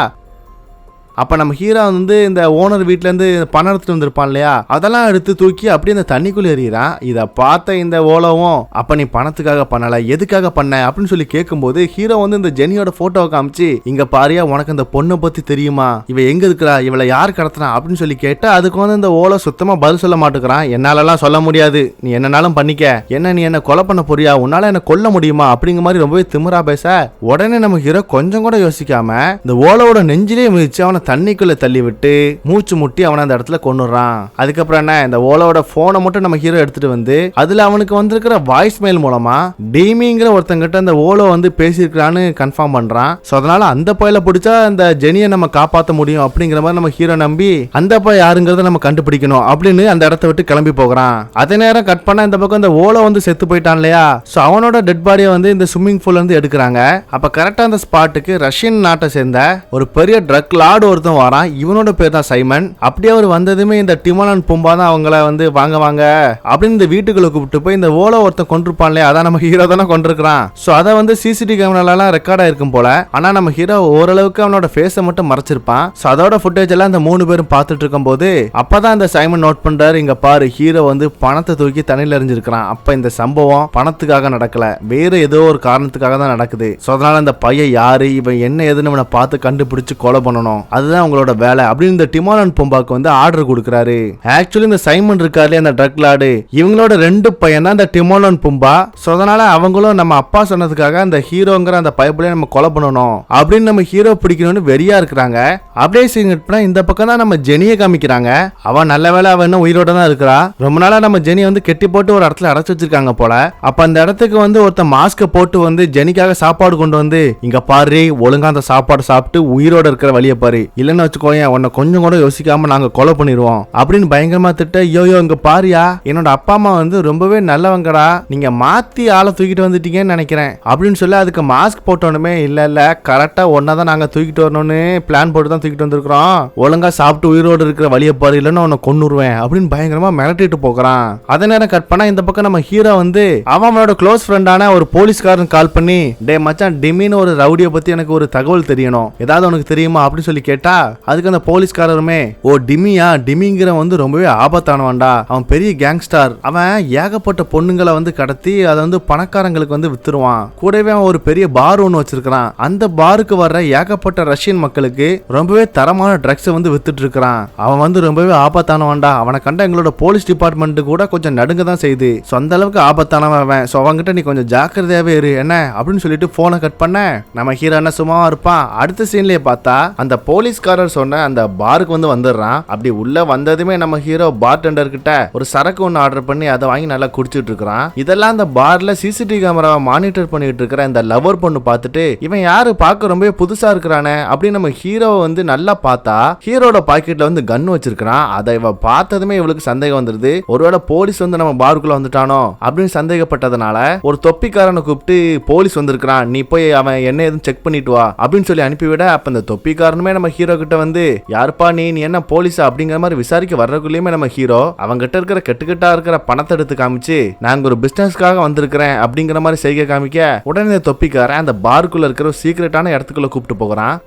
அப்ப நம்ம ஹீரோ வந்து இந்த ஓனர் வீட்டுல இருந்து பணம் எடுத்துட்டு வந்திருப்பான் இல்லையா அதெல்லாம் எடுத்து தூக்கி அப்படியே இந்த தண்ணிக்குள்ள எறிகிறான். இதை பார்த்த இந்த ஓலோவும் அப்ப நீ பணத்துக்காக பண்ணல எதுக்காக பண்ண அப்படின்னு சொல்லி கேட்கும்போது ஹீரோ வந்து இந்த ஜெனியோட போட்டோவை காமிச்சு இங்க பாரியா உனக்கு இந்த பொண்ணை பத்தி தெரியுமா, இவ எங்க இருக்கிறா, இவளை யார் கடத்தினா அப்படின்னு சொல்லி கேட்டா அதுக்கு வந்து இந்த ஓலோ சுத்தமா பதில் சொல்ல மாட்டேங்கிறான். என்னாலலாம் சொல்ல முடியாது, நீ என்னனாலும் பண்ணிக்க, என்ன நீ என்ன கொலை பண்ண போறியா, உன்னால என்ன கொல்ல முடியுமா அப்படிங்கிற மாதிரி ரொம்பவே திமிரா பேச உடனே நம்ம ஹீரோ கொஞ்சம் கூட யோசிக்காம இந்த ஓலோவோட நெஞ்சிலே மிதிச்சு அவனை தண்ணிக்குள்ள தள்ளி விட்டு மூச்சு முட்டி அவனை அந்த இடத்துல கொன்னுறான். அதுக்கப்புறம் என்ன இந்த ஓலோவோட போனை மட்டும் நம்ம ஹீரோ எடுத்துட்டு வந்து அதுல அவனுக்கு வந்திருக்கிற வாய்ஸ் மெயில் மூலமா டீமிங்கிற ஒருத்தங்கிட்ட அந்த ஓலோ வந்து பேசியிருக்கான்னு கன்ஃபார்ம் பண்றான். சோ அதனால அந்த பையில பிடிச்சா அந்த ஜெனியை நம்ம காப்பாற்ற முடியும் அப்படிங்கிற மாதிரி நம்ம ஹீரோ நம்பி அந்த பைய யாருங்கிறத நம்ம கண்டுபிடிக்கணும் அப்படின்னு அந்த இடத்த விட்டு கிளம்பி போகிறான். அதே நேரம் கட் பண்ண இந்த பக்கம் இந்த ஓலோ வந்து செத்து போயிட்டான் இல்லையா, சோ அவனோட டெட் பாடியை வந்து இந்த ஸ்விம்மிங் பூல்ல இருந்து எடுக்கிறாங்க. அப்ப கரெக்டா அந்த ஸ்பாட்டுக்கு ரஷ்யன் நாட்டை சேர்ந்த ஒரு பெரிய ட்ரக் லார்டு ஒருத்தன் வரான். இவனோட பேர் தான் சைமன். அப்படியே அவர் வந்ததுமே இந்த டிமோன் அண்ட் பும்பா தான் அவங்கள வந்து வாங்க வாங்க அப்படின்னு இந்த வீட்டுக்குள்ள கூப்பிட்டு போய் இந்த ஓலோ ஒருத்தன் கொண்டிருப்பான்லே அதான் நம்ம ஹீரோ தானே கொண்டிருக்கிறான். சோ அதை வந்து சிசிடிவி கேமராலாம் ரெக்கார்ட் ஆயிருக்கும் போல. ஆனா நம்ம ஹீரோ ஓரளவுக்கு அவனோட ஃபேஸை மட்டும் மறைச்சிருப்பான். சோ அதோட ஃபுட்டேஜ் எல்லாம் இந்த 3 பேரும் பார்த்துட்டு இருக்கும் போது அப்பதான் இந்த சைமன் நோட் பண்றாரு இங்க பாரு ஹீரோ வந்து பணத்தை தூக்கி தண்ணியில எறிஞ்சிருக்கிறான். அப்ப இந்த சம்பவம் பணத்துக்காக நடக்கல, வேற ஏதோ ஒரு காரணத்துக்காக தான் நடக்குது. சோ அதனால அந்த பையன் யாரு இவன் என்ன ஏதுன்னு இவனை பார்த்து கண்டுபிடிச்சு கொலை பண்ணணும், அதுதான் உங்களோட வேலை அப்படின்னு இந்த டிமோன் அண்ட் பும்பாக்கு வந்து ஆர்டர் கொடுக்கறாரு. ஆக்சுவலி இந்த சைமன் இருக்காரு அந்த ட்ரக் லார்டு இவங்களோட 2 பையன் தான் இந்த டிமோன் அண்ட் பும்பா. சோ அதனால அவங்களும் நம்ம அப்பா சொன்னதுக்காக அந்த ஹீரோங்கிற அந்த பைபிளை நம்ம கொலை பண்ணணும் அப்படின்னு நம்ம ஹீரோ பிடிக்கணும்னு வெறியா இருக்கிறாங்க. அப்படியே சீன் இந்த பக்கம் தான் நம்ம ஜெனியை காமிக்கிறாங்க. அவன் நல்ல வேலை அவன் இன்னும் உயிரோட தான் இருக்கிறா. ரொம்ப நாளா நம்ம ஜெனி வந்து கெட்டி போட்டு ஒரு இடத்துல அடைச்சு வச்சிருக்காங்க போல. அப்ப அந்த இடத்துக்கு வந்து ஒருத்த மாஸ்க போட்டு வந்து ஜெனிக்காக சாப்பாடு கொண்டு வந்து இங்க பாரு ஒழுங்கா அந்த சாப்பாடு சாப்பிட்டு உயிரோட இருக்கிற வழியை பாரு, இல்லன்னு வச்சுக்கோங்க உன்னை கொஞ்சம் கூட யோசிக்காம நாங்க கொலை பண்ணிடுவோம் அப்படின்னு பயங்கரமா திட்ட. யோயோ இங்க பாரியா என்னோட அப்பா அம்மா வந்து ரொம்பவே நல்லவங்கடா, நீங்க மாத்தி ஆளை தூக்கிட்டு வந்துட்டீங்கன்னு நினைக்கிறேன் அப்படின்னு சொல்லி அதுக்கு மாஸ்க் போட்டோனுமே இல்ல இல்ல கரெக்டா ஒன்னாதான் நாங்க தூக்கிட்டு வரணும்னு பிளான் போட்டு தான் தூக்கிட்டு வந்திருக்கிறோம், ஒழுங்கா சாப்பிட்டு உயிரோடு இருக்கிற வழியை பாரு இல்லன்னு உன்னை கொன்னுருவேன் அப்படின்னு பயங்கரமா மிரட்டிட்டு போகிறான். அதே நேரம் கட் பண்ணா இந்த பக்கம் நம்ம ஹீரோ வந்து அவனோட க்ளோஸ் ஃப்ரெண்டான ஒரு போலீஸ்காரன் கால் பண்ணி டே மச்சான் டிமின்னு ஒரு ரவுடியை பத்தி எனக்கு ஒரு தகவல் தெரியணும், ஏதாவது உனக்கு தெரியுமா அப்படின்னு சொல்லி கேட்டா அதுக்கு அந்த போலீஸ்காரருமே ஓ டிமியா, டிமிங்கிற வந்து ரொம்பவே ஆபத்தானவன்டா, அவன் பெரிய கேங்ஸ்டார், அவன் ஏகப்பட்ட பொண்ணுங்களை வந்து கடத்தி அதை வந்து பணக்காரங்களுக்கு வந்து வித்துருவான், கூடவே அவன் ஒரு பெரிய பார் ஒன்று வச்சிருக்கான், அந்த பாருக்கு வர்ற ஏகப்பட்ட ரஷ்யன் மக்களுக்கு ரொம்பவே தரமான ட்ரக்ஸ் வந்து வித்துட்டு இருக்கிறான், அவன் வந்து ரொம்பவே ஆபத்தானவன்டா, அவனை கண்ட எங்களோட போலீஸ் டிபார்ட்மெண்ட் கூட கொஞ்சம் நடுங்க தான் செய்யுது, சொந்த அளவுக்கு ஆபத்தானவன் அவன், சோ அவன்கிட்ட நீ கொஞ்சம் ஜாக்கிரதையாவே இரு என்ன அப்படின்னு சொல்லிட்டு போனை கட் பண்ண நம்ம ஹீரோ என்ன சும்மாவா இருப்பான். அடுத்த சீன்லயே பார்த்தா அந்த போலீஸ் போலீஸ்காரர் சொன்ன அந்த பாருக்கு வந்து வந்துடுறான். அப்படி உள்ள வந்ததுமே நம்ம ஹீரோ பார்டெண்டர் கிட்ட ஒரு சரக்கு ஒன்று ஆர்டர் பண்ணி அதை வாங்கி நல்லா குடிச்சிட்டு இருக்கான். இதெல்லாம் அந்த பார்ல சிசிடிவி கேமராவை மானிட்டர் பண்ணிட்டு இருக்கிற இந்த லவர் பொண்ணு பார்த்துட்டு இவன் யாரு பார்க்க ரொம்ப புதுசா இருக்கிறானே அப்படின்னு நம்ம ஹீரோவை வந்து நல்லா பார்த்தா ஹீரோட பாக்கெட்ல வந்து கன் வச்சிருக்கான். அதை இவ பார்த்ததுமே இவளுக்கு சந்தேகம் வந்துருது. ஒருவேளை போலீஸ் வந்து நம்ம பாருக்குள்ள வந்துட்டானோ அப்படின்னு சந்தேகப்பட்டதுனால ஒரு தொப்பிக்காரனை கூப்பிட்டு போலீஸ் வந்திருக்கான், நீ போய் அவன் என்ன எதுவும் செக் பண்ணிட்டு வா அப்படின்னு சொல்லி அனுப்பிவிட அப்ப இந்த தொப்பிக்காரனுமே நம்ம ஹீரோ கிட்ட வந்து யாருப்பா நீ என்ன போலீஸா அப்படிங்கிற மாதிரி விசாரிக்க வர்றதுக்குள்ளேயுமே நம்ம ஹீரோ அவங்க கிட்ட இருக்கிற கெட்டுக்கெட்டா இருக்கிற பணத்தை எடுத்து காமிச்சு நாங்க ஒரு பிசினஸ்க்காக வந்திருக்கிறேன் அப்படிங்கிற மாதிரி செய்கை காமிக்க உடனே தொப்பிக்காரன் அந்த பாருக்குள்ள இருக்கிற ஒரு சீக்கிரட்டான இடத்துக்குள்ள கூப்பிட்டு போகிறான்.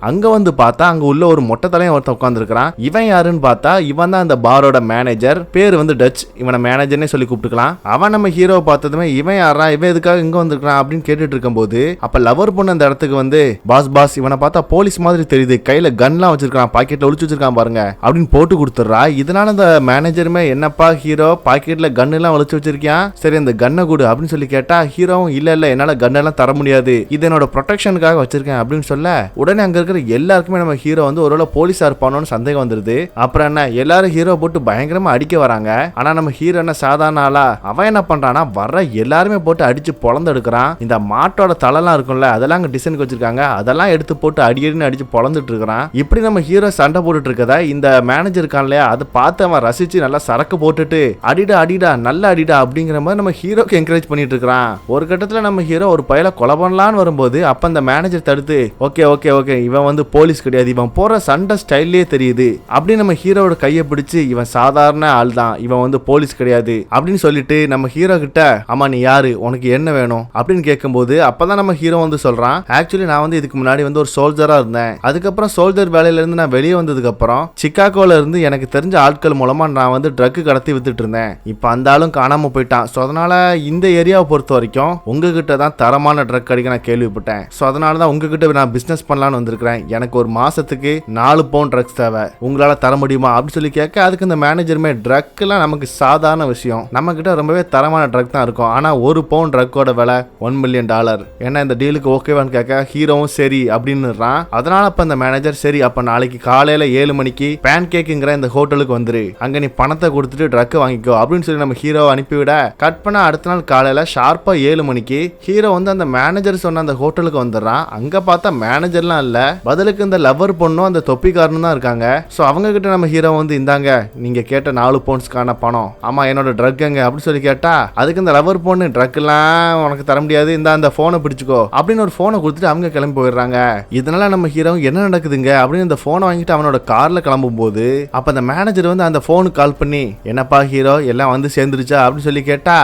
அங்க வந்து பார்த்தா அங்க உள்ள ஒரு மொட்டை தலையும் ஒருத்தன் உட்காந்துருக்கான். இவன் யாருன்னு பார்த்தா இவன் தான் அந்த பாரோட மேனேஜர். பேர் வந்து டச். இவனை மேனேஜர்னே சொல்லி கூப்பிட்டுக்கலாம். அவன் நம்ம ஹீரோவை பார்த்ததுமே இவன் யாரா இவன் எதுக்காக இங்க வந்திருக்கான் அப்படின்னு கேட்டுட்டு இருக்கும் போது அப்ப லவர் பொண்ணு அந்த இடத்துக்கு வந்து பாஸ் இவனை பார்த்தா போலீஸ் மாதிரி தெரியுது, கையில கன்லாம் வச்சிருக்கான், பாக்கெட்ல ஒளிச்சு வச்சிருக்கான் பாருங்க அப்படின்னு போட்டு கொடுத்துடுறா. இதனால அந்த மேனேஜருமே என்னப்பா ஹீரோ பாக்கெட்ல கன் எல்லாம் ஒளிச்சு வச்சிருக்கான், சரி அந்த கன்னை கொடு அப்படின்னு சொல்லி கேட்டா ஹீரோவும் இல்ல என்னால கன் எல்லாம் தர முடியாது, இது என்னோட ப்ரொடெக்ஷனுக்காக வச்சிருக்கேன் அப்படின்னு சொல்ல உடனே அங்க இருக்கிற எல்லாருக்குமே நம்ம ஹீரோ வந்து ஒருவேளை போலீஸா இருப்பானோன்னு சந்தேகம் வந்துருது. அப்புறம் என்ன எல்லாரும் ஹீரோ போட்டு பயங்கரமா அடிக்க வராங்க. ஆனா நம்ம ஹீரோ என்ன சாதாரண ஆளா, அவன் என்ன பண்றானா வர்ற எல்லாருமே போட்டு அடிச்சு பொழந்து எடுக்கிறான். இந்த மாட்டோட தலைலாம் இருக்கும்ல அதெல்லாம் அங்க டிசைனுக்கு வச்சிருக்காங்க, அதெல்லாம் எடுத்து போட்டு அடிக்கடினு அடிச்சு பொழந்துட்டு இருக்கிறான். இப்படி நம்ம ஹீரோ சண்டை போட்டுட்டு இருக்கதா இந்த மேனேஜர் இருக்கான் இல்லையா அதை பார்த்து அவன் ரசிச்சு நல்லா சரக்கு போட்டுட்டு அடிடா நல்லா அடிடா அப்படிங்கிற மாதிரி நம்ம ஹீரோக்கு என்கரேஜ் பண்ணிட்டு இருக்கிறான். ஒரு கட்டத்துல நம்ம ஹீரோ ஒரு பயல கொலை பண்ணலான்னு வரும்போது அப்ப அந்த மேனேஜர் தடுத்து ஓகே இவன் வந்து போலீஸ் கிடையாது, இவன் போற சண்டை ஸ்டைல்லே தெரியுது அப்படின்னு நம்ம ஹீரோட கையை பிடிச்சு இவன் சாதாரண ஆள் தான், இவன் வந்து போலீஸ் கிடையாது அப்படின்னு சொல்லிட்டு நம்ம ஹீரோ கிட்ட ஆமா நீ யாரு உனக்கு என்ன வேணும் அப்படின்னு கேட்கும்போது அப்பதான் நம்ம ஹீரோ வந்து சொல்றான், ஆக்சுவலி நான் வந்து இதுக்கு முன்னாடி வந்து ஒரு சோல்ஜரா இருந்தேன், அதுக்கப்புறம் சோல்ஜர் வேலையில இருந்து நான் வெளியே வந்ததுக்கு அப்புறம் சிக்காகோல இருந்து எனக்கு தெரிஞ்ச ஆட்கள் மூலமா நான் வந்து ட்ரக் கடத்தி வித்துட்டு இருந்தேன், இப்ப அந்த ஆளும் காணாம போயிட்டான். சோ அதனால இந்த ஏரியாவை பொறுத்த வரைக்கும் உங்ககிட்ட தான் தரமான ட்ரக் கிடைக்க நான் கேள்விப்பட்டேன். சோ அதனாலதான் உங்ககிட்ட நான் பிசினஸ் பண்ணலான்னு வந்திருக்கிறேன், எனக்கு ஒரு மாசத்துக்கு 4 பவுண்ட் ட்ரக்ஸ் தேவை, உங்களால தர முடியுமா அப்படின்னு சொல்லி கேட்க அதுக்கு இந்த மேனேஜருமே ட்ரக் எல்லாம் நமக்கு சாதாரண விஷயம், நம்ம கிட்ட ரொம்பவே தரமான ட்ரக் தான் இருக்கும், ஆனா 1 பவுண்ட் ட்ரக்கோட விலை $1 மில்லியன், என்ன இந்த டீலுக்கு ஓகேவான்னு கேட்க ஹீரோவும் சரி அப்படின்னுறான். அதனால அப்ப இந்த மேனேஜர் சரி அப்ப நாளைக்கு காலையில 7 மணிக்கு பேன் கேக்குங்கிற இந்த ஹோட்டலுக்கு வந்துரு, அங்க நீ பணத்தை கொடுத்துட்டு ட்ரக் வாங்கிக்கோ அப்படின்னு சொல்லி நம்ம ஹீரோ அனுப்பிவிட கட் பண்ண அடுத்த நாள் காலையில ஷார்ப்பா 7 மணிக்கு ஹீரோ வந்து அந்த மேனேஜர் சொன்ன அந்த ஹோட்டலுக்கு வந்துடுறான். அங்க பார்த்தா மேனேஜர்லாம் இல்ல, பதிலுக்கு இந்த லவர் பொண்ணும் அந்த தொப்பிக்காரனும் தான் இருக்காங்க. சோ அவங்க கிட்ட நம்ம ஹீரோ வந்து இந்தாங்க நீங்க கேட்ட 4 பவுண்ட்ஸ்க்கான பணம், ஆமா என்னோட ட்ரக் எங்க அப்படின்னு சொல்லி கேட்டா அதுக்கு இந்த லவர் பொண்ணு ட்ரக் எல்லாம் உனக்கு தர முடியாது, இந்த அந்த போனை பிடிச்சுக்கோ அப்படின்னு ஒரு போனை கொடுத்துட்டு அவங்க கிளம்பி போயிடுறாங்க. இதனால நம்ம ஹீரோ என்ன நடக்குதுங்க அப்படின்னு இந்த போனை வாங்கிட்டு அவனோட கார்ல கிளம்பும் போது அப்ப அந்த மேனேஜர் வந்து அந்த போனுக்கு கால் பண்ணி என்னப்பா ஹீரோ எல்லாம் வந்து சேர்ந்துருச்சா அப்படின்னு சொல்லி கேட்டா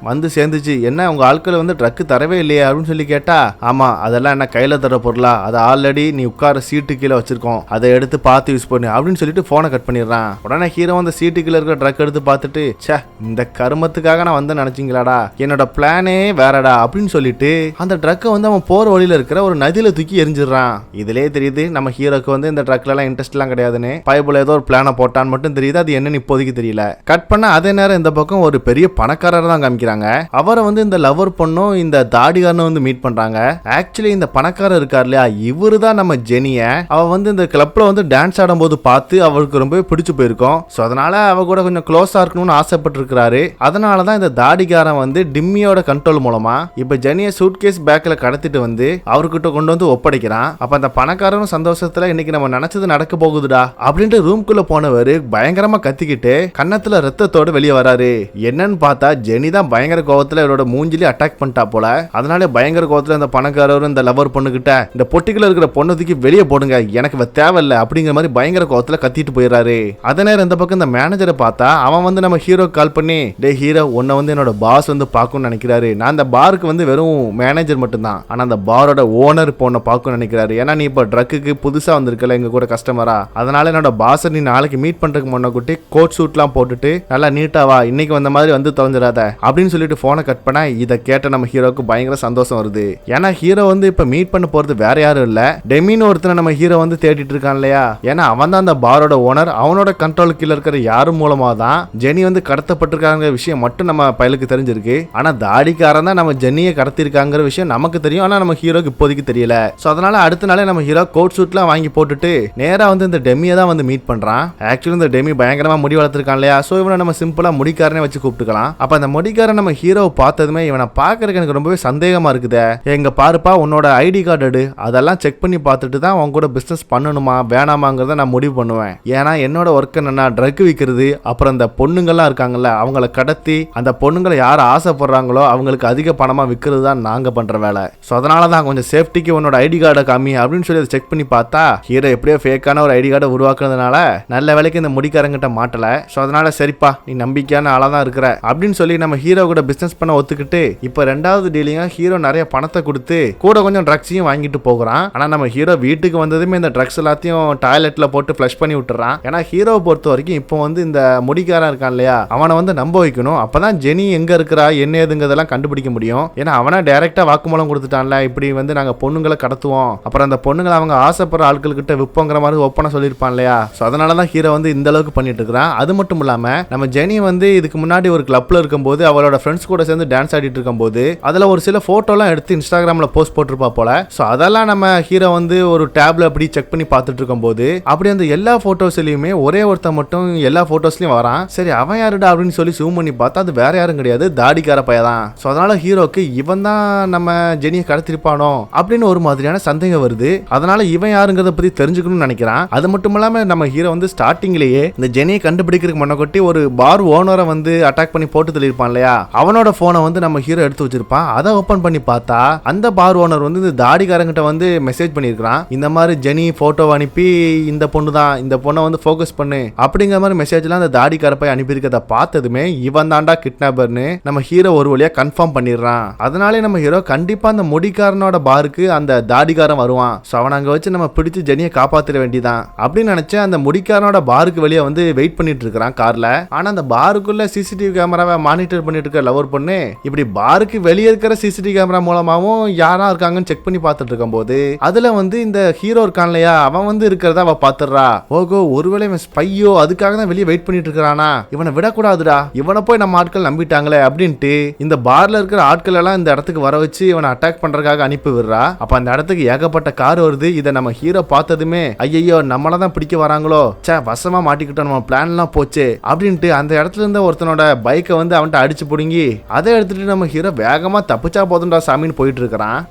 வந்து சேர்ந்துச்சு, என்ன உங்க ஆட்கள் வந்து ட்ரக் தரவே இல்லையே அப்படின்னு சொல்லி கேட்டா ஆமா அதெல்லாம் என்ன கையில தர பொருளா, அது ஆல்ரெடி நீ உட்கார சீட்டு கீழே வச்சிருக்கோம், அதை எடுத்து பார்த்து யூஸ் பண்ணு அப்படின்னு சொல்லிட்டு போனை கட் பண்ணிடுறான். உடனே ஹீரோ அந்த சீட்டு கீழே இருக்கிற ட்ரக் எடுத்து பார்த்துட்டு சே இந்த கருமத்துக்காக நான் வந்து நினைச்சீங்களாடா, என்னோட பிளானே வேறடா அப்படின்னு சொல்லிட்டு அந்த ட்ரக்கை வந்து அவன் போற வழியில இருக்கிற ஒரு நதியில தூக்கி எரிஞ்சிடறான். இதுலயே தெரியுது நம்ம ஹீரோக்கு வந்து இந்த ட்ரக்ல எல்லாம் இன்ட்ரெஸ்ட் எல்லாம் கிடையாதுன்னு, பைபிள் ஏதோ ஒரு பிளானை போட்டான்னு மட்டும் தெரியுது, அது என்னன்னு இப்போதைக்கு தெரியல. கட் பண்ண அதே நேரம் இந்த பக்கம் ஒரு பெரிய பணக்காரர் தான் காமிக்கிறாங்க. அவரை வந்து இந்த லவர் பொண்ணும் இந்த தாடிகாரனும் வந்து மீட் பண்றாங்க. ஆக்சுவலி இந்த பணக்காரர் இருக்கார் இல்லையா இவரு தான் நம்ம ஜெனிய அவ வந்து இந்த கிளப்ல வந்து டான்ஸ் ஆடும் போது பார்த்து அவருக்கு ரொம்பவே பிடிச்சு போயிருக்கும். சோ அதனால அவ கூட கொஞ்சம் க்ளோஸா இருக்கணும்னு ஆசைப்பட்டு இருக்கிறாரு. அதனாலதான் இந்த தாடிகாரன் வந்து டிம்மியோட கண்ட்ரோல் மூலமா இப்ப ஜெனிய சூட்கேஸ் பேக்ல கடத்திட்டு வந்து அவர்கிட்ட கொண்டு வந்து ஒப்படைக்கிறான். அப்ப அந்த பணக்காரனும் சந்தோஷத்துல இன்னைக்கு நம்ம நினைச்சது நடக்க போகுதுடா அப்படின்ட்டு ரூம்குள்ள போனவரு பயங்கரமா கத்திக்கிட்டு கன்னத்துல ரத்தத்தோட வெளியே வராரு. என்னன்னு பார்த்தா ஜெனி தான் பயங்கர கோவத்துல இவரோட மூஞ்சிலே அட்டாக் பண்ணிட்டா போல. அதனால பயங்கர கோவத்துல இந்த பணக்காரரும் இந்த லவர் பொண்ணு கிட்ட இந்த பொட்டிக்குள்ள இருக்கிற பொண்ணுக்கு வெளியே போடுங்க எனக்கு தேவையில்ல அப்படிங்கிற மாதிரி பயங்கர கோவத்துல கத்திட்டு போயிடுறாரு. அதே நேரம் இந்த பக்கம் இந்த மேனேஜரை பார்த்தா அவன் வந்து நம்ம ஹீரோ கால் பண்ணி டே ஹீரோ உன்னை வந்து என்னோட பாஸ் வந்து பார்க்கணும்னு நினைக்கிறாரு, நான் அந்த பாருக்கு வந்து வெறும் மேனேஜர் மட்டும் தான், ஆனா அந்த பாரோட ஓனர் பொண்ணை பார்க்கணும்னு நினைக்கிறாரு, ஏன்னா நீ இப்ப ட்ரக்குக்கு புதுசா வந்திருக்கல எங்க கூட கஸ்டமரா, அதனால என்னோட பாஸை நீ நாளைக்கு மீட் பண்றதுக்கு முன்ன கூட்டி கோட் சூட் எல்லாம் போட்டுட்டு நல்லா நீட்டாவா இன்னைக்கு வந்த மாதிரி வந்து தொலைஞ்சிடாத அப்படின்னு சொல்லிட்டு போனை கட் பண்ண இதை கேட்ட நம்ம ஹீரோக்கு பயங்கர சந்தோஷம் வருது. ஏன்னா ஹீரோ வந்து இப்ப மீட் பண்ண போறது வேற யாரும் இல்ல, டே டெமின்னு ஒருத்தனை நம்ம ஹீரோ வந்து தேடிட்டு இருக்கான் இல்லையா, ஏன்னா அவன் தான் அந்த பாரோட ஓனர். அவனோட கண்ட்ரோல் கீழ இருக்கிற யாரு மூலமா தான் ஜெனி வந்து கடத்தப்பட்டிருக்காங்க விஷயம் மட்டும் நம்ம பயலுக்கு தெரிஞ்சிருக்கு. ஆனா தாடிக்காரன் தான் நம்ம ஜெனியை கடத்திருக்காங்கிற விஷயம் நமக்கு தெரியும். ஆனா நம்ம ஹீரோக்கு இப்போதைக்கு தெரியல. சோ அதனால அடுத்த நாளே நம்ம ஹீரோ கோட் சூட்லாம் வாங்கி போட்டுட்டு நேரா வந்து இந்த டெமியை தான் வந்து மீட் பண்றான். ஆக்சுவலி இந்த டெமி பயங்கரமா முடி வளர்த்திருக்கான் இல்லையா, சோ இவனை நம்ம சிம்பிளா முடிக்காரனே வச்சு கூப்பிட்டுக்கலாம். அப்ப அந்த முடிக்காரன் நம்ம ஹீரோவை பார்த்ததுமே இவனை பாக்குறதுக்கு எனக்கு ரொம்பவே சந்தேகமா இருக்குதே. எங்க பாருப்பா உன்னோட ஐடி கார்டு எடு, அதெல்லாம் செக் பண்ணி பார்த்துட்டு தான் உன் கூட பிசினஸ் பண்ணணுமா வேணாமாங்கிறத நான் முடிவு பண்ணுவேன். ஏன்னா என்னோட ஒர்க் என்னன்னா ட்ரக் விற்கிறது, அப்புறம் இந்த பொண்ணுங்கள்லாம் இருக்காங்கல்ல அவங்கள கடத்தி அந்த பொண்ணுங்களை யார் ஆசைப்படுறாங்களோ அவங்களுக்கு அதிக பணமா விற்கிறது தான் நாங்க பண்ற வேலை. ஸோ அதனால தான் கொஞ்சம் சேஃப்டிக்கு உன்னோட ஐடி கார்டை காமி அப்படின்னு சொல்லி அதை செக் பண்ணி பார்த்தா ஹீரோ எப்படியோ ஃபேக்கான ஒரு ஐடி கார்டை உருவாக்குறதுனால நல்ல வேலைக்கு இந்த முடிக்காரங்கிட்ட மாட்டல. ஸோ அதனால சரிப்பா நீ நம்பிக்கையான ஆளா தான் இருக்கிற அப்படின்னு சொல்லி நம்ம ஹீரோ கூட பிசினஸ் பண்ண ஒத்துக்கிட்டு இப்போ ரெண்டாவது டீலிங்கா ஹீரோ நிறைய பணத்தை கொடுத்து கூட கொஞ்சம் ட்ரக்ஸையும் வாங்கிட்டு போகிறான். ஆனா நம்ம ஹீரோ வீட்டுக்கு வந்ததுமே இந்த ட்ரக்ஸ் எல்லாத்தையும் டாய்லெட்ல போட்டு ஃப்ளஷ் பண்ணி விட்டுறான். ஏன்னா ஹீரோவை பொறுத்த வரைக்கும் இப்போ வந்து இந்த முடிக்காரன் இருக்கான் இல்லையா அவனை வந்து நம்ப வைக்கணும். அப்பதான் ஜெனி எங்க இருக்கிறா என்ன ஏதுங்கிறதெல்லாம் கண்டுபிடிக்க முடியும். ஏன்னா அவனா டைரக்டா வாக்குமூலம் கொடுத்துட்டான்ல, இப்படி வந்து நாங்க பொண்ணுங்களை கடத்துவோம், அப்புறம் அந்த பொண்ணுங்களை அவங்க ஆசைப்படுற ஆட்கள் கிட்ட விப்போங்கிற மாதிரி ஒப்பனை சொல்லியிருப்பான் இல்லையா. ஸோ அதனாலதான் ஹீரோ வந்து இந்த அளவுக்கு பண்ணிட்டு இருக்கிறான். அது மட்டும் இல்லாம நம்ம ஜெனி வந்து இதுக்கு முன்னாடி ஒரு கிளப்ல இருக்கும்போது அவளோட ஃப்ரெண்ட்ஸ் கூட சேர்ந்து டான்ஸ் ஆடிட்டு இருக்கும்போது அதுல ஒரு சில போட்டோலாம் எடுத்து இன்ஸ்டாகிராம்ல போஸ்ட் போட்டிருப்பா போல. ஸோ அதெல்லாம் நம்ம ஹீரோ வந்து ஒரு டேப்ல அப்படி செக் பண்ணி பார்த்துட்டு இருக்கும்போது அப்படி அந்த எல்லா போட்டோஸ்லயுமே ஒரே ஒருத்தன் மட்டும் எல்லா போட்டோஸ்லயும் வரான். சரி அவன் யாருடா அப்படின்னு சொல்லி ஜூம் பண்ணி பார்த்தா அது வேற யாரும் கிடையாது, தாடிக்கார பையதான். ஸோ அதனால ஹீரோக்கு இவன் தான் நம்ம ஜெனியை கடத்திருப்பானோ அப்படின்னு ஒரு மாதிரியான சந்தேகம் வருது. அதனால இவன் யாருங்கிறத பத்தி தெரிஞ்சுக்கணும்னு நினைக்கிறான். அது மட்டும் இல்லாம நம்ம ஹீரோ வந்து ஸ்டார்டிங்லயே இந்த ஜெனியை கண்டுபிடிக்கிறதுக்கு முன்னகொட்டி ஒரு பார் ஓனரை வந்து அட்டாக் பண்ணி போட்டு தள்ளியிருப்பான் இல்லையா, அவனோட போனை வந்து நம்ம ஹீரோ எடுத்து வச்சிருப்பான். அதை ஓபன் பண்ணி பார்த்தா அந்த பார் ஓனர் வந்து இந்த தாடிக்காரங்கிட்ட வந்து மெசேஜ் பண்ணியிருக்கான். இந்த மாதிரி ஜெனி போட்டோ அனுப்பி இந்த பொண்ணு தான், இந்த பொண்ணை வந்து ஃபோக்கஸ் பண்ணு அப்படிங்கிற மாதிரி மெசேஜ்லாம் அந்த தாடிக்கார போய் அனுப்பியிருக்கிறத பார்த்ததுமே இவன் தாண்டா கிட்னாப்பர்னு நம்ம ஹீரோ ஒரு வழியா கன்ஃபார்ம் பண்ணிடுறான். அதனாலே நம்ம ஹீரோ கண்டிப்பா அந்த முடிக்காரனோட பாருக்கு அந்த தாடிக்காரன் வருவான். ஸோ அவன் அங்கே வச்சு நம்ம பிடிச்சு ஜெனியை காப்பாற்ற வேண்டியதான் அப்படின்னு நினைச்சு அந்த முடிக்காரனோட பாருக்கு வெளியே வந்து வெயிட் பண்ணிட்டு இருக்கிறான் கார்ல. ஆனா அந்த பாருக்குள்ள சிசிடிவி கேமராவை மானிட்டர் பண்ணிட்டு இருக்க லவர் பொண்ணு இப்படி பாருக்கு வெளியே இருக்கிற சிசிடிவி கேமரா மூலமாவும் யாரா இருக்காங்கன்னு செக் பண்ணி பார்த்துட்டு இருக்கும் போது அதுல வந்து இந்த ஹீரோ இருக்கான் இல்லையா அவன் வந்து இருக்கிறத அவ பாத்துறா. ஓகோ ஒருவேளை இவன் ஸ்பையோ அதுக்காக தான் வெளியே வெயிட் பண்ணிட்டு இருக்கிறானா, இவனை விடக்கூடாதுடா, இவனை போய் நம்ம ஆட்கள் நம்பிட்டாங்களே அப்படின்ட்டு இந்த பார்ல இருக்கிற ஆட்கள் எல்லாம் இந்த இடத்துக்கு வர வச்சு இவனை அட்டாக் பண்றதுக்காக அனுப்பி விடுறா. அப்ப அந்த இடத்துக்கு ஏகப்பட்ட கார் வருது. இதை நம்ம ஹீரோ பார்த்ததுமே ஐயோ நம்மளதான் பிடிக்க வராங்களோ, சே வசமா மாட்டிக்கிட்டோம், நம்ம பிளான் எல்லாம் போச்சு அப்படின்ட்டு அந்த இடத்துல இருந்த ஒருத்தனோட பைக்கை வந்து அவன்கிட்ட அடிச்சு புடுங்கி அதை எடுத்துட்டு நம்ம ஹீரோ வேகமா தப்பிச்சா போதும்டா சாமின்னு போயிட்டு இருக்கிறான்.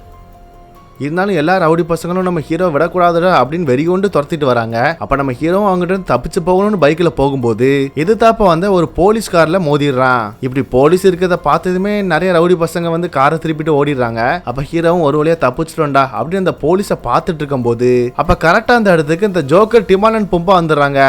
இருந்தாலும் எல்லா ரவுடி பசங்களும் நம்ம ஹீரோ விடக்கூடாதுடா அப்படின்னு வெறி கொண்டு துரத்திட்டு வராங்க. அப்ப நம்ம ஹீரோவும் அவங்ககிட்ட தப்பிச்சு போகணும்னு பைக்ல போகும்போது எதிர்த்தாப்ப வந்து ஒரு போலீஸ் கார்ல மோதிடுறான். இப்படி போலீஸ் இருக்கிறத பார்த்ததுமே நிறைய ரவுடி பசங்க வந்து காரை திருப்பிட்டு ஓடிடுறாங்க. அப்ப ஹீரோவும் ஒரு வழியா தப்பிச்சிட்டோம்டா அப்படின்னு அந்த போலீஸை பார்த்துட்டு இருக்கும் போது அப்ப கரெக்டா அந்த இடத்துக்கு இந்த ஜோக்கர் டிமான் பும்பா வந்துடுறாங்க.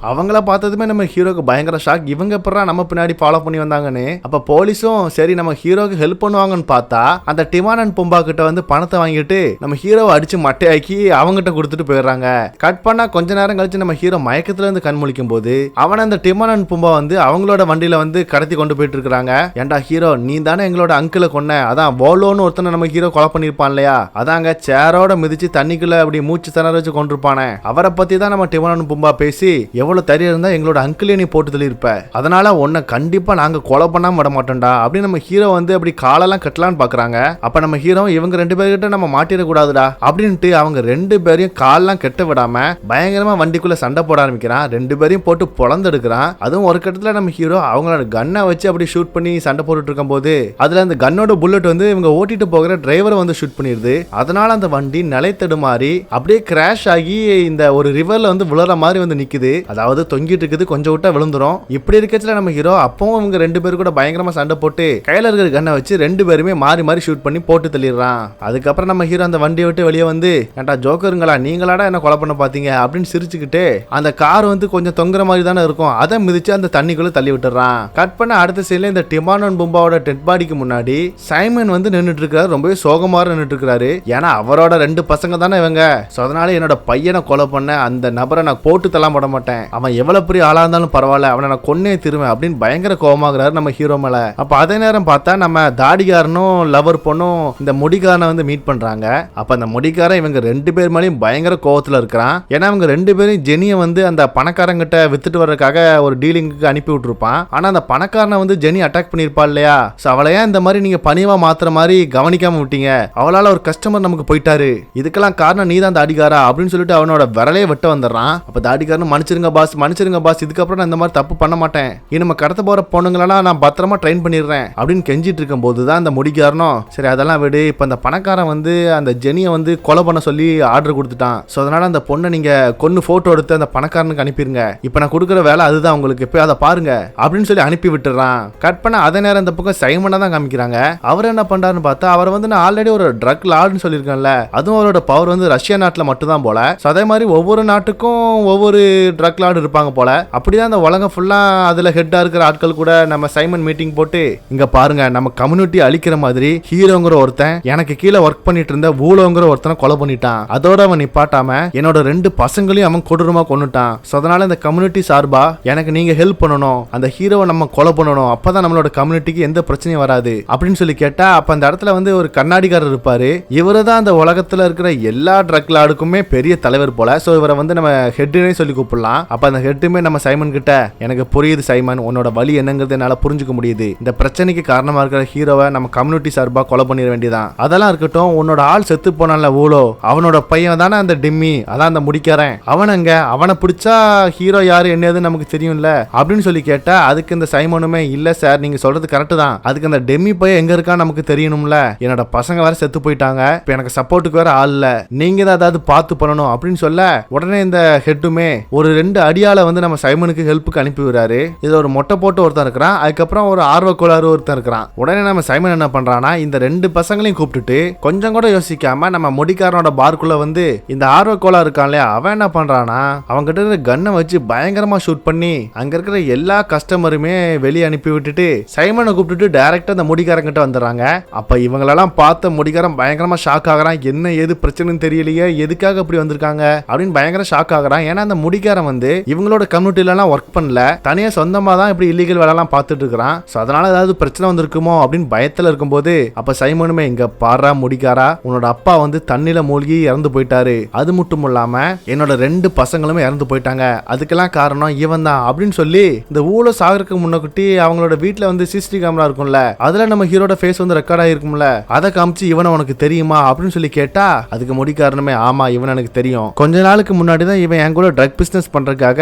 அவங்கள பார்த்ததுமே நம்ம ஹீரோக்கு பயங்கர ஷாக், இவங்க எப்படா நம்ம பின்னாடி ஃபாலோ பண்ணி வந்தாங்கன்னு. அப்ப போலீஸும் சரி நம்ம ஹீரோக்கு ஹெல்ப் பண்ணுவாங்கன்னு பார்த்தா அந்த டிமான் அண்ட் பும்பா கிட்ட வந்து பணத்தை வாங்கிட்டு நம்ம ஹீரோவை அடிச்சு மட்டையாக்கி அவங்ககிட்ட கொடுத்துட்டு போயிடுறாங்க. கட் பண்ணா கொஞ்ச நேரம் கழிச்சு நம்ம ஹீரோ மயக்கத்துல இருந்து கண் முழிக்கும் போது அவன் அந்த டிமான் அண்ட் பும்பா வந்து அவங்களோட வண்டியில வந்து கடத்தி கொண்டு போயிட்டு இருக்காங்க. ஏண்டா ஹீரோ நீ தானே எங்களோட அங்கிளை கொன்ன, அதான் போலோன்னு ஒருத்தனை நம்ம ஹீரோ கொலை பண்ணிருப்பான் இல்லையா, அதாங்க சேரோட மிதிச்சு தண்ணிக்குள்ள அப்படி மூச்சு திணற வச்சு கொண்டிருப்பானே, அவரை பத்தி தான் நம்ம டிமான் அண்ட் பும்பா பேசி எவ்வளவு தைரியம் இருந்தா எங்களோட அங்கிளே நீ போட்டு தள்ளியிருப்ப, அதனால உன்னை கண்டிப்பா நாங்க கொலை பண்ணாம விட மாட்டோம்டா அப்படின்னு நம்ம ஹீரோ வந்து அப்படி காலெல்லாம் கட்டலான்னு பாக்குறாங்க. அப்ப நம்ம ஹீரோ இவங்க ரெண்டு பேர்கிட்ட நம்ம மாட்டிட கூடாதுடா அப்படின்ட்டு அவங்க ரெண்டு பேரையும் கால்லாம் கெட்ட விடாம பயங்கரமா வண்டிக்குள்ள சண்டை போட ஆரம்பிக்கிறான். ரெண்டு பேரையும் போட்டு பொழந்தெடுக்கிறான். அதுவும் ஒரு கட்டத்துல நம்ம ஹீரோ அவங்களோட கன்னை வச்சு அப்படி ஷூட் பண்ணி சண்டை போட்டுட்டு இருக்கும் போது அதுல அந்த கன்னோட புல்லட் வந்து இவங்க ஓட்டிட்டு போகிற டிரைவரை வந்து ஷூட் பண்ணிடுது. அதனால அந்த வண்டி நிலை தடுமாறி அப்படியே கிராஷ் ஆகி இந்த ஒரு ரிவர்ல வந்து விழுற மாதிரி வந்து நிக்குது. அதாவது தொங்கிட்டு இருக்குது, கொஞ்சம் விட்டா விழுந்துரும். இப்படி இருக்கச்சுல நம்ம ஹீரோ அப்பவும் இவங்க ரெண்டு பேரும் கூட பயங்கரமா சண்டை போட்டு கையில இருக்கிற கன்னை வச்சு ரெண்டு பேருமே மாறி மாறி ஷூட் பண்ணி போட்டு தள்ளிடுறான். அதுக்கப்புறம் நம்ம ஹீரோ அந்த வண்டியை விட்டு வெளியே வந்து ஏன்டா ஜோக்கருங்களா நீங்களாடா என்ன கொலை பண்ண பாத்தீங்க அப்படின்னு சிரிச்சுக்கிட்டு அந்த கார் வந்து கொஞ்சம் தொங்குற மாதிரி தானே இருக்கும், அதை மிதிச்சு அந்த தண்ணிக்குள்ள தள்ளி விட்டுறான். கட் பண்ண அடுத்த சைட்ல இந்த டிமான் அண்ட் பும்பாவோட டெட் பாடிக்கு முன்னாடி சைமன் வந்து நின்றுட்டு இருக்காரு. ரொம்பவே சோகமா நின்றுட்டு இருக்காரு. ஏன்னா அவரோட ரெண்டு பசங்க தானே இவங்க. அதனால என்னோட பையனை கொலை பண்ண அந்த நபரை நான் போட்டு தள்ள போட மாட்டேன், அவன் எவ்வளவு பெரிய ஆளா இருந்தாலும் பரவாயில்ல, அவனை நான் கொன்னே திருவேன் அப்படின்னு பயங்கர கோவமாகறாரு நம்ம ஹீரோ மேல. அப்ப அதே நேரம் பார்த்தா நம்ம தாடிகாரனும் லவர் பொண்ணும் இந்த முடிகாரனை வந்து மீட் பண்றாங்க. அப்ப அந்த முடிக்காரன் இவங்க 2 பேர் மேலயும் பயங்கர கோவத்துல இருக்கிறான். ஏன்னா அவங்க 2 பேரும் ஜெனியை வந்து அந்த பணக்காரங்கிட்ட வித்துட்டு வர்றதுக்காக ஒரு டீலிங்க்கு அனுப்பி விட்டுருப்பான். ஆனா அந்த பணக்காரனை வந்து ஜெனி அட்டாக் பண்ணிருப்பா இல்லையா, அவளையா இந்த மாதிரி நீங்க பணிவா மாத்துற மாதிரி கவனிக்காம விட்டீங்க, அவளால ஒரு கஸ்டமர் நமக்கு போயிட்டாரு, இதுக்கெல்லாம் காரணம் நீ தான் தாடிக்காரா அப்படின்னு சொல்லிட்டு அவனோட விரலையே வெட்ட வந்துடுறான். அப்ப தாடிக்காரன் மன்னிச்சிருங்க பாஸ், இதுக்கப்புறம் நான் இந்த மாதிரி தப்பு பண்ண மாட்டேன், நம்ம கடத்த போற பொண்ணுங்களெல்லாம் நான் பத்திரமா ட்ரெயின் பண்ணிடுறேன் அப்படின்னு கெஞ்சிட்டு இருக்கும் போதுதான் அந்த முடிக்காரனும் சரி அதெல்லாம் விடு, இப்ப அந்த பணக்காரன் வந்து அந்த ஜெனியை வந்து கொலை பண்ண சொல்லி ஆர்டர் கொடுத்துட்டான், சோ அதனால அந்த பொண்ணை நீங்க கொன்னு போட்டோ எடுத்து அந்த பணக்காரனுக்கு அனுப்பிடுங்க, இப்ப நான் கொடுக்குற வேலை அதுதான் உங்களுக்கு, போய் அதை பாருங்க அப்படின்னு சொல்லி அனுப்பி விட்டுறான். கட் பண்ண அதே நேரம் இந்த பக்கம் சைமனை தான் காமிக்கிறாங்க. அவர் என்ன பண்றாருன்னு பார்த்தா அவர் வந்து நான் ஆல்ரெடி ஒரு ட்ரக் லார்ட்னு சொல்லியிருக்கேன்ல, அதுவும் அவரோட பவர் வந்து ரஷ்யா நாட்டுல மட்டும் தான் போல, அதே மாதிரி ஒவ்வொரு நாட்டுக்கும் ஒவ்வொரு ட்ரக் லார்டு இருப்பாங்க போல, அப்படிதான் அந்த உலகம் ஃபுல்லா அதுல ஹெட்டா இருக்கிற ஆட்கள் கூட நம்ம சைமன் மீட்டிங் போட்டு இங்க பாருங்க நம்ம கம்யூனிட்டி அழிக்கிற மாதிரி ஹீரோங்கிற ஒருத்தன் எனக்கு கீழே ஒர்க் பண்ணிட்டு இருந்த ஊழோங்கிற ஒருத்தனை கொலை பண்ணிட்டான், அதோட அவன் நிப்பாட்டாம என்னோட 2 பசங்களையும் அவன் கொடூரமா கொன்னுட்டான், சோ அதனால இந்த கம்யூனிட்டி சார்பா எனக்கு நீங்க ஹெல்ப் பண்ணணும், அந்த ஹீரோவை நம்ம கொலை பண்ணணும், அப்பதான் நம்மளோட கம்யூனிட்டிக்கு எந்த பிரச்சனையும் வராது அப்படின்னு சொல்லி கேட்டா அப்ப அந்த இடத்துல வந்து ஒரு கண்ணாடிக்காரர் இருப்பாரு, இவரு தான் அந்த உலகத்துல இருக்கிற எல்லா ட்ரக் லார்டுக்குமே பெரிய தலைவர் போல, சோ இவரை வந்து நம்ம ஹெட்னே சொல்லி கூப்பிடலாம். அப்ப அந்த ஹெட்டுமே நம்ம சைமன் கிட்ட எனக்கு புரியுது சைமன், உன்னோட வலி என்னங்கிறது என்னால புரிஞ்சுக்க முடியுது, இந்த பிரச்சனைக்கு காரணமா இருக்கிற ஹீரோவை நம்ம கம்யூனிட்டி சார்பா கொலை பண்ணிட வேண்டியதான், அதெல்லாம் இருக்கட்டும், உன்னோட ஆள் செத்து போனான்ல ஊழோ, அவனோட பையன் தானே அந்த டிம்மி, அதான் அந்த முடிக்காரன், அவனங்க அவனை பிடிச்சா ஹீரோ யாரு என்னது நமக்கு தெரியும்ல அப்படின்னு சொல்லி கேட்டா அதுக்கு இந்த சைமனுமே இல்ல சார் நீங்க சொல்றது கரெக்ட் தான், அதுக்கு அந்த டெம்மி பையன் எங்க இருக்கா நமக்கு தெரியணும்ல, என்னோட பசங்க வேற செத்து போயிட்டாங்க, இப்ப எனக்கு சப்போர்ட்டுக்கு வேற ஆள் இல்ல, நீங்க தான் ஏதாவது பார்த்து பண்ணணும் அப்படின்னு சொல்ல உடனே இந்த ஹெட்டுமே ஒரு 2 அடியால வந்து நம்ம சைமனுக்கு ஹெல்ப்புக்கு அனுப்பி விடுறாரு. இதுல ஒரு மொட்டை போட்டு ஒருத்தன் இருக்கிறான், அதுக்கப்புறம் ஒரு ஆர்வக்கோளாறு ஒருத்தன் இருக்கிறான். உடனே நம்ம சைமன் என்ன பண்றானா இந்த 2 பசங்களையும் கூப்பிட்டுட்டு கொஞ்சம் கூட யோசிக்காம நம்ம முடிக்காரனோட பார்க்குள்ள வந்து இந்த ஆர்வக்கோளாறு இருக்கான் இல்லையா அவன் என்ன பண்றானா அவங்க கிட்ட இருக்கிற கன்னை வச்சு பயங்கரமா ஷூட் பண்ணி அங்க இருக்கிற எல்லா கஸ்டமருமே வெளியே அனுப்பி விட்டுட்டு சைமனை கூப்பிட்டுட்டு டைரக்டா அந்த முடிக்காரன் கிட்ட வந்துடுறாங்க. அப்ப இவங்களெல்லாம் பார்த்த முடிக்காரன் பயங்கரமா ஷாக் ஆகுறான், என்ன ஏது பிரச்சனைன்னு தெரியலையே, எதுக்காக அப்படி வந்திருக்காங்க அப்படின்னு பயங்கர ஷாக் ஆகுறான். ஏன்னா அந்த முடிக்காரன் வந்து இவங்களோட கம்யூனிட்டிலாம் ஒர்க் பண்ணல, தனியா சொந்தமா தான் இப்படி இல்லீகல் வேலைலாம் பார்த்துட்டு இருக்கிறான், சோ அதனால ஏதாவது பிரச்சனை வந்திருக்குமோ அப்படின்னு பயத்துல இருக்கும்போது அப்ப சைமனுமே இங்க பாரா முடிக்காரா உன்னோட அப்பா வந்து தண்ணில மூழ்கி இறந்து போயிட்டாரு, அது மட்டும் இல்லாம என்னோட 2 பசங்களுமே இறந்து போயிட்டாங்க, அதுக்கெல்லாம் காரணம் இவன் தான் அப்படின்னு சொல்லி இந்த ஊழ சாகருக்கு முன்னக்குட்டி அவங்களோட வீட்டுல வந்து சிசிடிவி கேமரா இருக்கும்ல அதுல நம்ம ஹீரோட ஃபேஸ் வந்து ரெக்கார்ட் ஆயிருக்கும்ல அதை காமிச்சு இவனை உனக்கு தெரியுமா அப்படின்னு சொல்லி கேட்டா அதுக்கு முடிக்காரனுமே ஆமா இவன் எனக்கு தெரியும், கொஞ்ச நாளுக்கு முன்னாடி தான் இவன் என் கூட ட்ரக் பிசினஸ் பண்றதுக்காக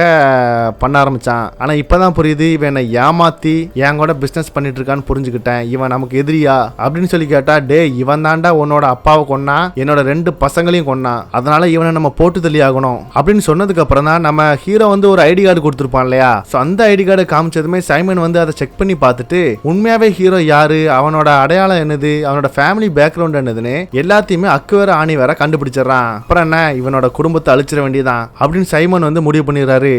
பண்ண ஆரம்பிச்சான், ஆனா இப்பதான் புரியுது இவன் என்னை ஏமாத்தி என் கூட பிசினஸ் பண்ணிட்டு இருக்கான்னு புரிஞ்சுக்கிட்டேன், இவன் நமக்கு எதிரியா அப்படின்னு சொல்லி கேட்டா டே இவன் தாண்டா உன்னோட அப்பாவை கொன்னா என்னோட 2 பசங்களையும் கொன்னா, அதனால இவனை நம்ம போட்டு தள்ளி ஆகணும் அப்படின்னு சொன்னதுக்கு அப்புறம் தான் நம்ம ஹீரோ வந்து ஒரு ஐடி கார்டு கொடுத்துருப்பான் இல்லையா, சோ அந்த ஐடி கார்டு காமிச்சதுமே சைமன் வந்து அதை செக் பண்ணி பார்த்துட்டு உண்மையாவே ஹீரோ யாரு, அவனோட அடையாளம் என்னது, அவனோட ஃபேமிலி பேக்ரவுண்ட் என்னதுன்னு எல்லாத்தையுமே அக்கு வேற ஆணி வேற கண்டுபிடிச்சிடறான். அப்புறம் என்ன இவனோட குடும்பத்தை அழிச்சிட வேண்டியதான் அப்படின்னு சைமன் வந்து முடிவு பண்ணிடுறாரு.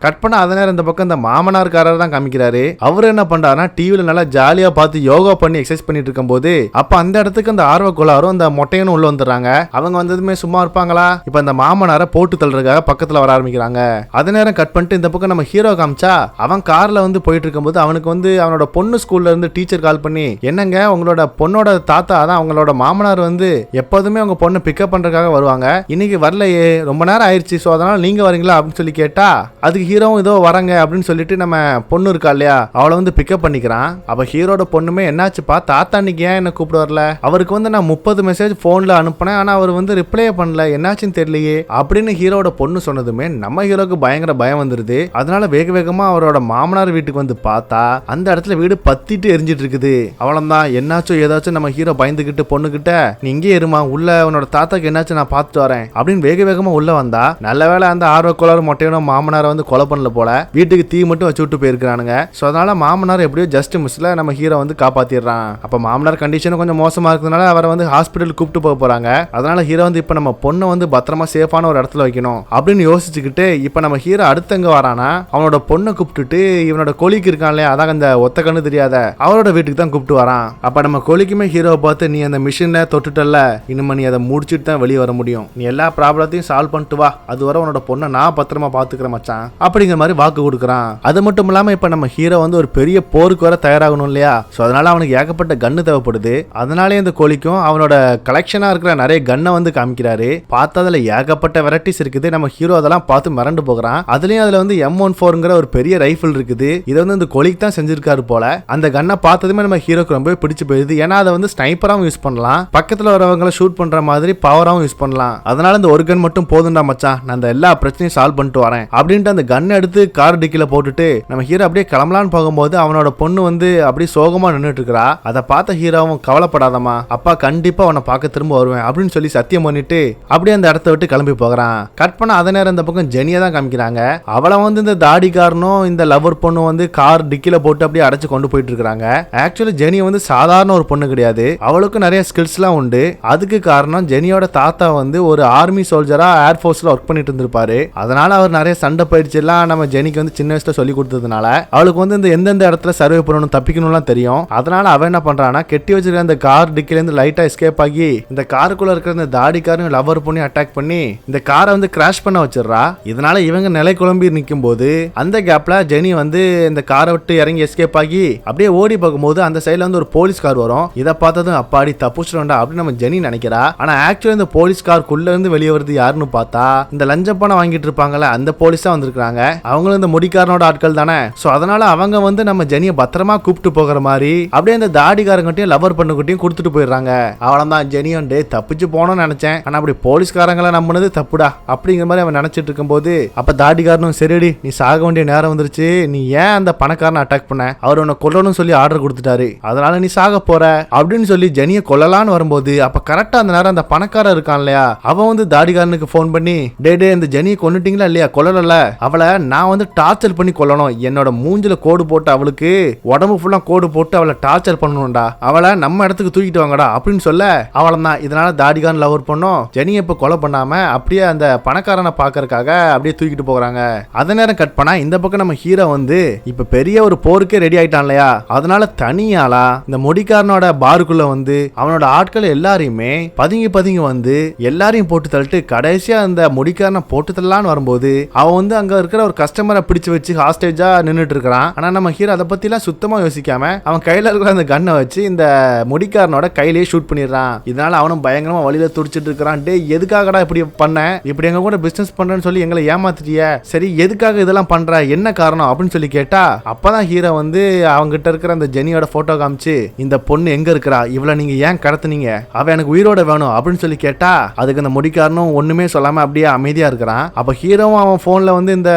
கட் பண்ண அதே நேரம் இந்த பக்கம் இந்த மாமனார்காரர் தான் காமிக்கிறாரு. அவர் என்ன பண்றாருன்னா டிவில நல்லா ஜாலியா பார்த்து யோகா பண்ணி எக்ஸசைஸ் பண்ணிட்டு இருக்கும் போது அப்ப அந்த இடத்துக்கு அந்த ஆர்வ கோளாரும் அந்த மொட்டையனும் உள்ள வந்துடுறாங்க. அவங்க வந்ததுமே சும்மா இருப்பாங்களா, இப்ப இந்த மாமனாரை போட்டு தள்ளுறதுக்காக பக்கத்துல வர ஆரம்பிக்கிறாங்க. அதே நேரம் கட் பண்ணிட்டு இந்த பக்கம் நம்ம ஹீரோ காமிச்சா அவன் கார்ல வந்து போயிட்டு இருக்கும்போது அவனுக்கு வந்து அவனோட பொண்ணு ஸ்கூல்ல இருந்து டீச்சர் கால் பண்ணி என்னங்க உங்களோட பொண்ணோட தாத்தா அதான் அவங்களோட மாமனார் வந்து எப்போதுமே அவங்க பொண்ணை பிக்கப் பண்றதுக்காக வருவாங்க, இன்னைக்கு வரலையே ரொம்ப நேரம் ஆயிடுச்சு, ஸோ அதனால நீங்க வரீங்களா அப்படின்னு சொல்லி கேட்டா அதுக்கு ஹீரோவும் இதோ வரங்க அப்படின்னு சொல்லிட்டு நம்ம பொண்ணு இருக்கா இல்லையா அவளை வந்து பிக்கப் பண்ணிக்கிறான். அப்ப ஹீரோட பொண்ணுமே என்னாச்சுப்பா தாத்தா இன்னைக்கு ஏன் என்ன கூப்பிட்டு வரல, அவருக்கு வந்து நான் 30 மெசேஜ் போன்ல அனுப்புனேன் ஆனா அவர் வந்து ரிப்ளை பண்ணல என்னாச்சுன்னு தெரியலையே அப்படின்னு ஹீரோட பொண்ணு சொன்னதுமே நம்ம ஹீரோக்கு பயங்கர பயம் வந்துருது. அதனால வேக வேகமா அவரோட மாமனார் வீட்டுக்கு வந்து பார்த்தா அந்த இடத்துல வீடு பத்திட்டு எரிஞ்சிட்டு இருக்குது. அவ்வளவுதான் என்னாச்சும் ஏதாச்சும் நம்ம ஹீரோ பயந்துகிட்டு பொண்ணுகிட்ட நீ இங்கே இருமா உள்ள உன்னோட தாத்தாக்கு என்னாச்சும் நான் பார்த்துட்டு வரேன் அப்படின்னு வேக வேகமா உள்ள வந்தா நல்ல வேளை அந்த ஆர்வக்கோளாறு மொட்டையனும் மாமனாரை வந்து கொலை பண்ணல போல, வீட்டுக்கு தீ மட்டும் வச்சு விட்டு போயிருக்கானுங்க. சோ அதனால மாமனார் எப்படியோ ஜஸ்ட் மிஸ்ல நம்ம ஹீரோ வந்து காப்பாத்திடுறான். அப்ப மாமனார் கண்டிஷன் கொஞ்சம் மோசமா இருக்கிறதுனால அவரை வந்து ஹாஸ்பிட்டல் கூப்பிட்டு போக போறாங்க. அதனால ஹீரோ வந்து இப்ப நம்ம பொண்ணை வந்து பத்திரமா சேஃபான ஒரு இடத்துல வைக்கணும் அப்படின்னு யோசிச்சுக்கிட்டு இப்ப நம்ம ஹீரோ அடுத்து எங்க வரானா அவனோட பொண்ணை கூப்பிட்டுட்டு இவனோட கொலிக்கு இருக்கான் இல்லையா அதான் அந்த ஒத்த கண்ணு தெரியாத அவரோட வீட்டுக்கு தான் கூப்பிட்டு வரான். அப்ப நம்ம கொலிக்குமே ஹீரோவை பார்த்து நீ அந்த மிஷின்ல தொட்டுட்டல்ல இனிமே நீ அதை முடிச்சுட்டு தான் வெளியே வர முடியும், நீ எல்லா ப்ராப்ளத்தையும் சால்வ் பண்ணிட்டு வா, அது வரை உன்னோட பொண்ணை நான் பத்திரமா பாத்துக்கிறேன் மச்சான் அப்படிங்கிற மாதிரி வாக்கு கொடுக்குறான். அது மட்டும் இல்லாம இப்ப நம்ம ஹீரோ வந்து ஒரு பெரிய போருக்கு வர தயாராகணும் இல்லையா, சோ அதனால அவனுக்கு ஏகப்பட்ட கன்னு தேவைப்படுது. அதனாலே இந்த கோழிக்கும் அவனோட கலெக்ஷனா இருக்கிற நிறைய கன்னை வந்து காமிக்கிறாரு. பார்த்ததுல ஏகப்பட்ட வெரைட்டிஸ் இருக்குது. நம்ம ஹீரோ அதெல்லாம் பார்த்து மிரண்டு போகிறான். அதுலயும் அதுல வந்து M14ங்கிற ஒரு பெரிய ரைபிள் இருக்குது. இதை வந்து இந்த கோழிக்கு தான் செஞ்சிருக்காரு போல. அந்த கன்னை பார்த்ததுமே நம்ம ஹீரோக்கு ரொம்ப பிடிச்சு போயிருது. ஏன்னா அதை வந்து ஸ்னைப்பராகவும் யூஸ் பண்ணலாம், பக்கத்துல வரவங்களை ஷூட் பண்ற மாதிரி பவராகவும் யூஸ் பண்ணலாம். அதனால இந்த ஒரு கன் மட்டும் போதும்டா மச்சான், நான் அந்த எல்லா பிரச்சனையும் சால்வ் பண்ணிட்டு வரேன் அப்படின்ட்டு அந்த கன் எடுத்து கார் டிக்கில போட்டுட்டு நம்ம ஹீரோ அப்படியே கிளம்பலான்னு போகும்போது அவனோட பொண்ணு வந்து அப்படியே சோகமா நின்றுட்டு இருக்கா. அதை பார்த்த ஹீரோவும் கவலைப்படாதமா, அப்பா கண்டிப்பா அவனை பார்க்க திரும்ப வருவேன் அப்படின்னு சொல்லி சத்தியம் பண்ணிட்டு அப்படியே அந்த இடத்த விட்டு கிளம்பி போகிறான். கட் பண்ண அதே நேரம் இந்த பக்கம் ஜெனியை தான் காமிக்கிறாங்க. அவளை வந்து இந்த தாடிக்காரனும் இந்த லவர் பொண்ணு வந்து கார் டிக்கில போட்டு அப்படியே அடைச்சு கொண்டு போயிட்டு இருக்காங்க. ஆக்சுவலி ஜெனி வந்து சாதாரண ஒரு பொண்ணு கிடையாது, அவளுக்கு நிறைய ஸ்கில்ஸ் எல்லாம் உண்டு. அதுக்கு காரணம் ஜெனியோட தாத்தா வந்து ஒரு ஆர்மி சோல்ஜரா ஏர்போர்ஸ்ல ஒர்க் பண்ணிட்டு இருந்திருப்பாரு. அதனால அவர் நிறைய சண்டை பயிற்சி எல்லாம் நம்ம ஜெனிக்கு வந்து சின்ன வயசுல சொல்லி கொடுத்ததுனால அவளுக்கு வந்து இந்த எந்தெந்த இடத்துல சர்வே பண்ணணும் தப்பிக்கணும்லாம் தெரியும். அதனால அவன் என்ன பண்றானா, கெட்டி வச்சிருக்க அந்த கார் டிக்கில இருந்து லைட்டா எஸ்கேப் ஆகி இந்த காருக்குள்ள இருக்கிற இந்த தாடிக்காரையும் லவர் பொண்ணையும் அட்டாக் பண்ணி இந்த காரை வந்து கிராஷ் பண்ண வச்சிடறா. இதனால இவங்க நிலை குழம்பி நிற்கும் போது அந்த கேப்ல ஜெனி வந்து இந்த காரை விட்டு இறங்கி எஸ்கேப் ஆகி அப்படியே ஓடி பார்க்கும்போது அந்த சைடுல வந்து ஒரு போலீஸ் கார் வரும். இதை பார்த்ததும் அப்பாடி தப்புச்சிடா அப்படின்னு நம்ம ஜெனி நினைக்கிறா. ஆனா ஆக்சுவலி இந்த போலீஸ் காருக்குள்ள இருந்து வெளியே வருது யாருன்னு பார்த்தா இந்த லஞ்ச பணம் வாங்கிட்டு இருப்பாங்கல்ல அந்த போலீஸ் தான் வந்திருக்காங்க. அவங்களும் இந்த முடிக்காரனோட ஆட்கள் தானே. சோ அதனால அவங்க வந்து நம்ம ஜெனியை பத்திரமா கூப்பிட்டு போகிற மாதிரி அப்படியே இந்த தாடிக்காரங்கிட்டையும் லவர் பண்ணுகிட்டையும் கொடுத்துட்டு போயிடுறாங்க. அவ்வளவுதான் ஜெனியும் டே தப்பிச்சு போனோம்னு நினைச்சேன், ஆனா அப்படி போலீஸ்காரங்களை நம்பினது தப்புடா அப்படிங்கிற மாதிரி அவன் நினைச்சிட்டு இருக்கும்போது அப்ப தாடிக்காரனும் சரிடி நீ சாக வேண்டிய நேரம் வந்துருச்சு, நீ ஏன் அந்த பணக்காரனை அட்டாக் பண்ண, அவர் உன்னை கொல்லணும்னு சொல்லி ஆர்டர் கொடுத்துட்டாரு, அதனால நீ சாக போற அப்படின்னு சொல்லி ஜெனியை கொல்லலான்னு வரும்போது அப்ப கரெக்டா அந்த நேரம் அந்த பணக்காரன் இருக்கான் இல்லையா, அவன் வந்து தாடிக்காரனுக்கு போன் பண்ணி டே இந்த ஜெனியை கொன்னுட்டீங்களா இல்லையா, கொல்லல, அவளை நான் வந்து டார்ச்சர் பண்ணி கொல்லணும், என்னோட மூஞ்சில கோடு போட்டு அவளுக்கு உடம்பு ஃபுல்லா கோடு போட்டு அவளை டார்ச்சர் பண்ணணும்டா, அவளை நம்ம இடத்துக்கு தூக்கிட்டு வாங்கடா அப்படின்னு சொல்ல அவளதான். இதனால தாடிக்காரன் லவர் பண்ணும் ஜெனியை இப்ப கொலை பண்ணாம அப்படியே அந்த பணக்காரனை பாக்கறதுக்காக அப்படியே தூக்கிட்டு போகிறாங்க. அத நேரம் கட் பண்ணா இந்த பக்கம் நம்ம ஹீரோ வந்து இப்ப பெரிய ஒரு போருக்கே ரெடி ஆயிட்டான் இல்லையா, அதனால தனியாளா இந்த முடிக்காரனோட பாருக்குள்ள வந்து அவனோட ஆட்கள் எல்லாரையுமே பதுங்கி வந்து எல்லாரையும் போட்டு தள்ளிட்டு கடைசியா அந்த முடிக்காரனை போட்டு தள்ளலான்னு வரும்போது அவன் வந்து அங்க இருக்கிற ஒரு கஸ்டமரை பிடிச்சு வச்சு ஹாஸ்டேஜா நின்றுட்டு இருக்கிறான். ஆனா நம்ம ஹீரோ அதை பத்தி எல்லாம் சுத்தமா யோசிக்காம அவன் கையில இருக்கிற அந்த கன்னை வச்சு இந்த முடிக்காரனோட கையிலேயே ஷூட் பண்ணிடுறான். இதனால அவனும் பயங்கரமா வழியில துடிச்சிட்டு இருக்கிறான். டே எதுக்காகடா இப்படி பண்ண, இப்படி எங்க கூட பிசினஸ் பண்றேன்னு சொல்லி எங்களை ஏமாத்திட்டிய, சரி எதுக்காக இதெல்லாம் பண்ற, என்ன காரணம் அப்படின்னு சொல்லி கேட்டா அப்பதான் ஹீரோ வந்து அவங்க கிட்ட இருக்கிற அந்த ஜெனியோட போட்டோ காமிச்சு இந்த பொண்ணு எங்க இருக்கிறா, இவளை நீங்க ஏன் கடத்துனீங்க, அவ எனக்கு உயிரோட வேணும் அப்படின்னு சொல்லி கேட்டா அதுக்கு அந்த முடிக்காரனும் ஒண்ணுமே சொல்லாம அப்படியே அமைதியா இருக்கிறான். அப்ப ஹீரோவும் அவன் போன்ல வந்து இந்த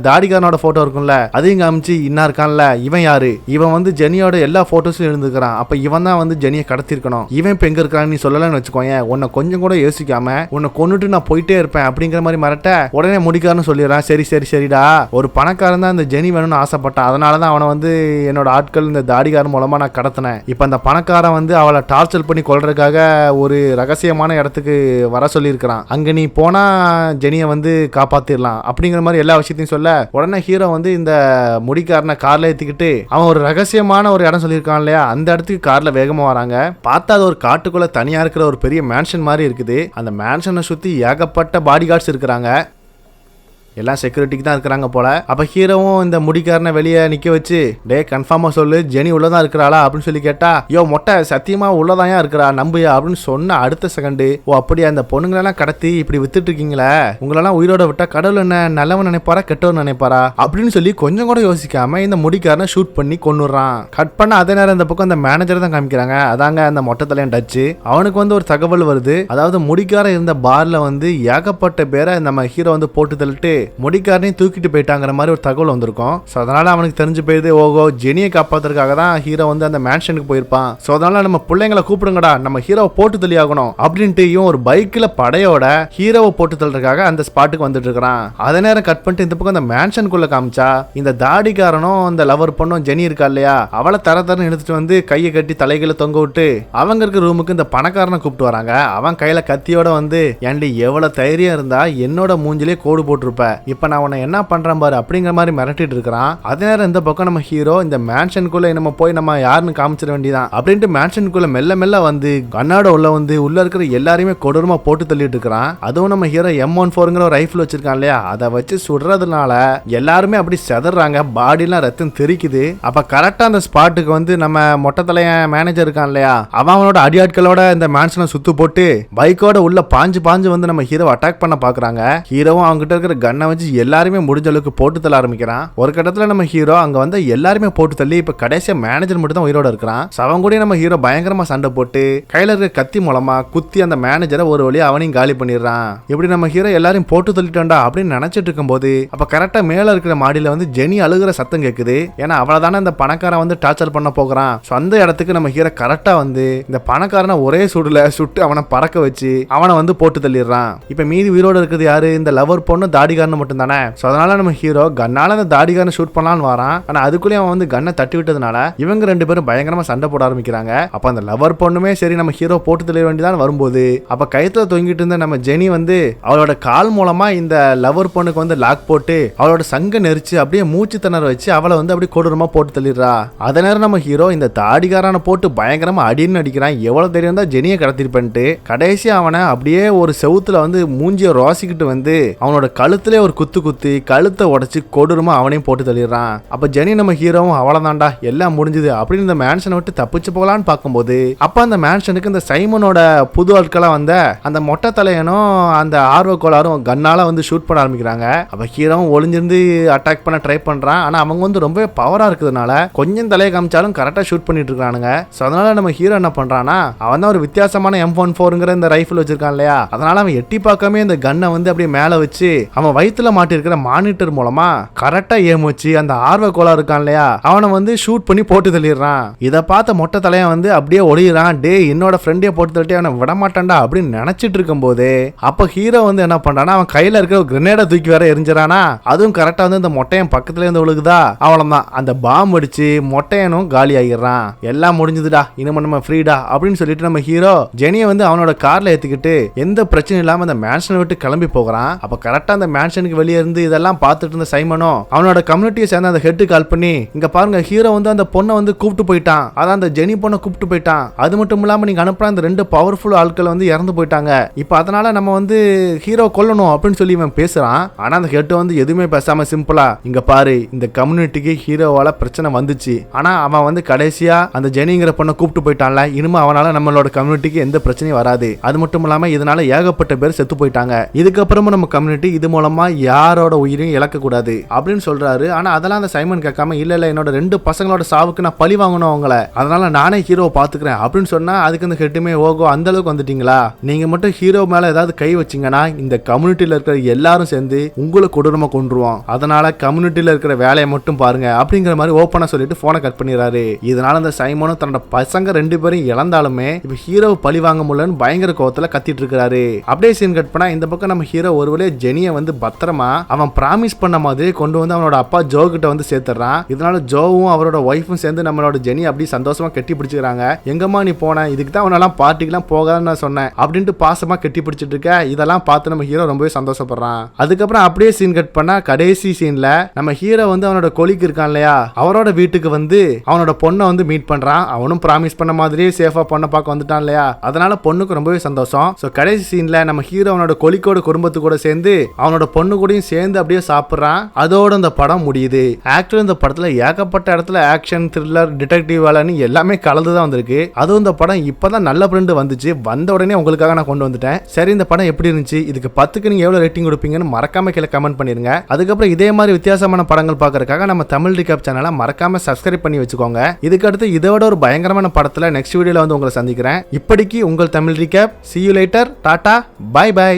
தாடிக்காரனோட போட்டோ இருக்கும்ல அதையும் காமிச்சு இன்னா இருக்கான்ல இவன் யாரு, இவன் வந்து ஜெனியோட எல்லா போட்டோஸும் இருந்துக்கிறான், அப்ப இவன் தான் வந்து ஜெனியை கடத்திருக்கணும், இவன் இப்ப எங்க இருக்கான்னு நீ சொல்லலன்னு வச்சுக்கோங்க, உன்னை கொஞ்சம் கூட யோசிக்காம உன்னை கொண்டுட்டு நான் போயிட்டே இருப்பேன் அப்படிங்கிற மாதிரி மிரட்ட உடனே முடிக்காரன்னு சொல்லிடுறான். சரிடா ஒரு பணக்காரன் தான் இந்த ஜெனி வேணும்னு ஆசைப்பட்டான், அதனாலதான் அவனை வந்து என்னோட ஆட்கள் இந்த தாடிக்காரன் மூலமா நான் கடத்தினேன், இப்ப அந்த பணக்காரன் வந்து அவளை டார்ச்சர் பண்ணி கொள்றதுக்காக ஒரு ரகசியமான இடத்துக்கு வர சொல்லி இருக்கிறான், அங்க நீ போனா ஜெனியை வந்து காப்பாத்திடலாம் அப்படிங்கிற மாதிரி எல்லா விஷயத்தையும் சொல்ல உடனே ஹீரோ வந்து இந்த முடிக்காரனை கார்ல ஏத்திக்கிட்டு அவன் ஒரு ரகசியமான ஒரு இடம் சொல்லியிருக்கான் இல்லையா அந்த இடத்துக்கு கார்ல வேகமா வராங்க. பார்த்தா அது ஒரு காட்டுக்குள்ள தனியா இருக்கிற ஒரு பெரிய மேன்ஷன் மாதிரி இருக்குது. அந்த மேன்ஷனை சுத்தி ஏகப்பட்ட பாடி கார்ட்ஸ் இருக்கிறாங்க, எல்லாம் செக்யூரிட்டிக்கு தான் இருக்கிறாங்க போல. அப்ப ஹீரோவும் இந்த முடிக்காரனை வெளியே நிக்க வச்சு டே கன்ஃபார்மா சொல்லு ஜெனி உள்ளதான் இருக்கிறாளா அப்படின்னு சொல்லி கேட்டா யோ மொட்டை சத்தியமா உள்ளதான் இருக்கிறா நம்புயா அப்படின்னு சொன்ன அடுத்த செகண்ட் ஓ அப்படி அந்த பொண்ணுங்களெல்லாம் கடத்தி இப்படி வித்துட்டு இருக்கீங்களே, உங்களெல்லாம் உயிரோட விட்டா கடவுள் என்ன நல்லவன் நினைப்பாரா கெட்டவன் நினைப்பாரா அப்படின்னு சொல்லி கொஞ்சம் கூட யோசிக்காம இந்த முடிக்காரனை ஷூட் பண்ணி கொன்னுறான். கட் பண்ண அதே நேரம் இந்த பக்கம் அந்த மேனேஜர் தான் காமிக்கிறாங்க. அதாங்க அந்த மொட்டை தலையன் டச்சு. அவனுக்கு வந்து ஒரு தகவல் வருது, அதாவது முடிக்கார இருந்த பார்ல வந்து ஏகப்பட்ட பேரை நம்ம ஹீரோ வந்து போட்டு தள்ளிட்டு முடிக்காரனையும் தூக்கிட்டு போயிட்டாங்கிற மாதிரி ஒரு தகவல் வந்திருக்கும். சோ அதனால அவனுக்கு தெரிஞ்சு போயிருது ஓகோ ஜெனியை காப்பாத்துறதுக்காக தான் ஹீரோ வந்து அந்த மேன்ஷனுக்கு போயிருப்பான். சோ அதனால நம்ம பிள்ளைங்களை கூப்பிடுங்கடா நம்ம ஹீரோவை போட்டு தள்ளி ஆகணும் அப்படின்ட்டு இவன் ஒரு பைக்ல படையோட ஹீரோவை போட்டு தள்ளுறதுக்காக அந்த ஸ்பாட்டுக்கு வந்துட்டு இருக்கிறான். அதே நேரம் கட் பண்ணிட்டு இந்த பக்கம் அந்த மேன்ஷனுக்குள்ள காமிச்சா இந்த தாடிக்காரனும் இந்த லவர் பொண்ணும் ஜெனி இருக்கா இல்லையா அவளை தரன்னு எடுத்துட்டு வந்து கையை கட்டி தலைகளை தொங்க விட்டு அவங்க இருக்க ரூமுக்கு இந்த பணக்காரனை கூப்பிட்டு வராங்க. அவன் கையில கத்தியோட வந்து ஏண்டி எவ்வளவு தைரியம் இருந்தா என்னோட மூஞ்சிலே கோடு போட்டிருப்ப, இப்ப நான் உன்னை என்ன பண்றேன் பாரு அப்படிங்கிற மாதிரி மிரட்டிட்டு இருக்கிறான். அதே நேரம் இந்த பக்கம் நம்ம ஹீரோ இந்த மேன்ஷனுக்குள்ள நம்ம போய் நம்ம யாருன்னு காமிச்சிட வேண்டியதான் அப்படின்ட்டு மேன்ஷனுக்குள்ள மெல்ல மெல்ல வந்து கண்ணாட உள்ள இருக்கிற எல்லாரையுமே கொடூரமா போட்டு தள்ளிட்டு இருக்கிறான். அதுவும் நம்ம ஹீரோ M14ங்கிற ஒரு ரைஃபிள் வச்சிருக்கான் இல்லையா, அதை வச்சு சுடுறதுனால எல்லாருமே அப்படி செதறாங்க, பாடிலாம் ரத்தம் தெரிக்குது. அப்ப கரெக்டா அந்த ஸ்பாட்டுக்கு வந்து நம்ம மொட்டை தலையன் மேனேஜர் இருக்கான் இல்லையா, அவனோட அடியாட்களோட இந்த மேன்ஷனை சுத்து போட்டு பைக்கோட உள்ள பாஞ்சு வந்து நம்ம ஹீரோ அட்டாக் பண்ண பாக்குறாங்க. ஹீரோவும் அவங்ககிட்ட இருக்கிற கண்ணை வச்சு எல்லாருமே முடிஞ்ச அளவுக்கு போட்டு தள்ள ஆரம்பிக்கிறான். ஒரு கட்டத்துல நம்ம ஹீரோ அங்க வந்து எல்லாருமே போட்டு தள்ளி இப்ப கடைசியா மேனேஜர் மட்டும் தான் உயிரோட இருக்கிறான். அவங்க கூட நம்ம ஹீரோ பயங்கரமா சண்டை போட்டு கையில இருக்க கத்தி மூலமா குத்தி அந்த மேனேஜரை ஒரு வழியா அவனையும் காலி பண்ணிடுறான். இப்படி நம்ம ஹீரோ எல்லாரையும் போட்டு தள்ளிட்டோம்டா அப்படின்னு நினைச்சிட்டு இருக்கும் போது அப்ப கரெக்டா மேல இருக்கிற மாடியில வந்து ஜெனி அழுகிற சத்தம் கேக்குது. ஏன்னா அவளதானே இந்த பணக்காரன் வந்து டார்ச்சர் பண்ண போகிறான். அந்த இடத்துக்கு நம்ம ஹீரோ கரெக்டா வந்து இந்த பணக்காரனை ஒரே சுடுல சுட்டு அவனை பறக்க வச்சு அவனை வந்து போட்டு தள்ளிடுறான். இப்ப மீதி உயிரோட இருக்குது யாரு, இந்த லவர் பொண்ணு தாடிகாரன் மட்டும் தானே. அதனால நம்ம ஹீரோ கண்ணால அந்த தாடிகாரனை ஷூட் பண்ணலான்னு வரான். ஆனா அதுக்குள்ளேயே அவன் வந்து கண்ணை தட்டி விட்டதுனால இவங்க ரெண்டு பேரும் பயங்கரமா சண்டை போட ஆரம்பிக்கிறாங்க. அப்ப அந்த லவர் பொண்ணுமே சரி நம்ம ஹீரோ போட்டு தள்ள வேண்டியதான் வரும்போது அப்ப கயத்துல தொங்கிட்டு இருந்த நம்ம ஜெனி வந்து அவளோட கால் மூலமா இந்த லவர் பொண்ணுக்கு வந்து லாக் போட்டு அவளோட சங்க நெரிச்சு அப்படியே மூச்சு திணற வச்சு அவளை வந்து அப்படியே கொடூரமா போட்டு தள்ளிடுறா. அதே நேரம் நம்ம ஹீரோ இந்த தாடிகாரனை போட்டு பயங்கரமா அடின்னு அடிக்கிறான். எவ்வளவு தெரியும் தான் ஜெனியை கடத்திருப்பேன்ட்டு கடைசி அவனை அப்படியே ஒரு செவுத்துல வந்து மூஞ்சிய ரோசிக்கிட்டு வந்து அவனோட கழுத்துல ஒரு குத்தி கழுத்தை உடைச்சு கொடூரமா அவனையும் போட்டு தள்ளிடுறான். அப்ப ஜெனி நம்ம ஹீரோவும் அவ்வளவுதான்டா எல்லாம் முடிஞ்சது அப்படின்னு இந்த மேன்ஷனை விட்டு தப்பிச்சு போகலான்னு பார்க்கும்போது அப்ப அந்த மேன்ஷனுக்கு இந்த சைமனோட புது ஆட்களா வந்த அந்த மொட்டை தலையனும் அந்த ஆர்வ கோளாரும் கண்ணால வந்து ஷூட் பண்ண ஆரம்பிக்கிறாங்க. அப்ப ஹீரோவும் ஒளிஞ்சிருந்து அட்டாக் பண்ண ட்ரை பண்றான். ஆனா அவங்க வந்து ரொம்ப பவரா இருக்கிறதுனால கொஞ்சம் தலையை காமிச்சாலும் கரெக்டா ஷூட் பண்ணிட்டு இருக்கானுங்க. அதனால நம்ம ஹீரோ என்ன பண்றானா அவன் தான் ஒரு வித்தியாசமான M14ங்கிற இந்த ரைஃபிள் வச்சிருக்கான் இல்லையா, அதனால அவன் எட்டி பார்க்காம இந்த கண்ணை வந்து அப்படியே மேல வச்சு அவன் வயிற்றுல மாட்டி இருக்கிற மானிட்டர் மூலமா கரெக்டா ஏம் வச்சு அந்த ஆர்வ கோளா இருக்கான் இல்லையா அவனை வந்து ஷூட் பண்ணி போட்டு தள்ளிடுறான். இதை பார்த்த மொட்டை தலையன் வந்து அப்படியே ஒளியிறான். டே என்னோட ஃப்ரெண்டே போட்டு தள்ளி அவனை விடமாட்டான்டா அப்படின்னு நினைச்சிட்டு இருக்கும் போது அப்ப ஹீரோ வந்து என்ன பண்றானா அவன் கையில இருக்கிற கிரனேடை தூக்கி வேற எரிஞ்சிடானா. அதுவும் கரெக்டா வந்து இந்த மொட்டையன் பக்கத்துல இருந்து விழுகுதா. அவ்வளவுதான் அந்த பாம் அடிச்சு மொட்டையனும் காலி ஆகிடுறான். எல்லாம் முடிஞ்சதுடா இனிமே நம்ம ஃப்ரீடா அப்படின்னு சொல்லிட்டு நம்ம ஹீரோ ஜெனியை வந்து அவனோட கார்ல ஏத்திக்கிட்டு எந்த பிரச்சனையும் இல்லாம அந்த மேன்ஷனை விட்டு கிளம்பி போகிறான். அப்ப கரெக்டா அந்த மேன்ஷனுக்கு வெளியே இருந்து இதெல்லாம் பார்த்துட்டு இருந்த சைமனும் அவனோட கம்யூனிட்டியை சேர்ந்த அந்த ஹெட் கால் பண்ணி இங்க பாருங்க ஹீரோ வந்து அந்த பொண்ணை வந்து கூப்பிட்டு போயிட்டான், அதான் அந்த ஜெனி பொண்ணை கூப்பிட்டு போயிட்டான். அது மட்டும் இல்லாம நீங்க அனுப்புற அந்த ரெண்டு பவர்ஃபுல் ஆட்கள் வந்து இறந்து போயிட்டாங்க. இப்ப அதனால நம்ம வந்து ஹீரோ கொல்லணும் அப்படின்னு சொல்லி இவன் பேசுறான். ஆனா அந்த ஹெட் வந்து எதுவுமே பேசாம சிம்பிளா இங்க பாரு இந்த கம்யூனிட்டிக்கு ஹீரோவால பிரச்சனை வந்துச்சு, ஆனா அவன் வந்து கடைசியா அந்த ஜெனிங்கிற பொண்ணை கூப்பிட்டு போயிட்டான்ல, இனிமே அவனால நம்மளோட கம்யூனிட்டிக்கு எந்த பிரச்சனையும் வராது. அது மட்டும் இல்லாம இதனால ஏகப்பட்ட பேர் செத்து போயிட்டாங்க. இதுக்கப்புறமும் நம்ம கம்யூனிட்டி இது மூலமா யாரோட உயிரையும் இழக்க கூடாது அப்படின்னு சொல்றாரு. ஆனா அதெல்லாம் அந்த சைமன் கேட்காம இல்ல என்னோட ரெண்டு பசங்களோட சாவுக்கு நான் பழி வாங்கணும் அவங்கள, அதனால நானே ஹீரோவை பாத்துக்கிறேன் அப்படின்னு சொன்னா அதுக்கு அந்த ஹெட்டுமே ஓகோ அந்த அளவுக்கு வந்துட்டீங்களா, நீங்க மட்டும் ஹீரோ மேல ஏதாவது கை வச்சீங்கன்னா இந்த கம்யூனிட்டியில இருக்கிற எல்லாரும் சேர்ந்து உங்களை கொடூரமா கொன்றுவோம், அதனால கம்யூனிட்டியில இருக்கிற வேலையை மட்டும் பாருங்க அப்படிங்கிற மாதிரி ஓப்பனா சொல்லிட்டு போனை கட் பண்ணிடுறாரு. இதனால அந்த சைமனும் தன்னோட பசங்க ரெண்டு பேரும் இழந்தாலுமே இப்ப ஹீரோவை பழி வாங்க முடியலன்னு பயங்கர கோவத்துல கத்திட்டு இருக்காரு. அப்படியே சீன் கட் பண்ணா இந்த பக்கம் நம்ம ஹீரோ ஒருவேளை ஜெனியை வந்து பத்திரமா அவன் பிராமிஸ் பண்ண மாதிரி கொண்டு வந்து அவனோட அப்பா ஜோ கிட்ட வந்து சேர்த்துறான். இதனால ஜோவும் அவரோட ஒய்ஃபும் சேர்ந்து நம்மளோட ஜெனி அப்படி சந்தோஷமா கட்டி பிடிச்சிக்கிறாங்க. எங்கம்மா நீ போன, இதுக்கு தான் அவனெல்லாம் பார்ட்டிக்கெல்லாம் போகாதுன்னு நான் சொன்னேன் அப்படின்ட்டு பாசமா கட்டி பிடிச்சிட்டு இருக்க. இதெல்லாம் பார்த்து நம்ம ஹீரோ ரொம்பவே சந்தோஷப்படுறான். அதுக்கப்புறம் அப்படியே சீன் கட் பண்ணா கடைசி சீன்ல நம்ம ஹீரோ வந்து அவனோட கொலிக்கு இருக்கான் இல்லையா அவரோட வீட்டுக்கு வந்து அவனோட பொண்ணை வந்து மீட் பண்றான். அவனும் பிராமிஸ் பண்ண மாதிரியே சேஃபா பொண்ணை பார்க்க வந்துட்டான் இல்லையா, அதனால பொண்ணுக்கு ரொம்பவே சந்தோஷம். சோ கடைசி சீன்ல நம்ம ஹீரோ அவனோட கொலிக்கோட குடும்பத்து கூட சேர்ந்து அவனோட பொண்ணு கூடயும் சேர்ந்து அப்படியே சாப்பிடுறான். அதோட இந்த படம் முடியுது. ஆக்டர் இந்த படத்துல ஏகப்பட்ட இடத்துல ஆக்ஷன் த்ரில்லர் டிடெக்டிவ் வேலைன்னு எல்லாமே கலந்துதான் வந்திருக்கு. அதுவும் இந்த படம் இப்பதான் நல்ல பிரிண்ட் வந்துச்சு, வந்த உடனே உங்களுக்காக நான் கொண்டு வந்துட்டேன். சரி இந்த படம் எப்படி இருந்துச்சு, இதுக்கு 10க்கு நீங்க எவ்வளவு ரேட்டிங் கொடுப்பீங்கன்னு மறக்காம கீழே கமெண்ட் பண்ணிருங்க. அதுக்கப்புறம் இதே மாதிரி வித்தியாசமான படங்கள் பார்க்கறதுக்காக நம்ம தமிழ் ரிகேப் சேனலை மறக்காம சப்ஸ்கிரைப் பண்ணி வச்சுக்கோங்க. இதுக்கு அடுத்து இதோட ஒரு பயங்கரமான படத்துல நெக்ஸ்ட் வீடியோல வந்து உங்களை சந்திக்கிறேன். இப்படிக்கு உங்கள் Tamil recap. See you later. டாடா. Bye by.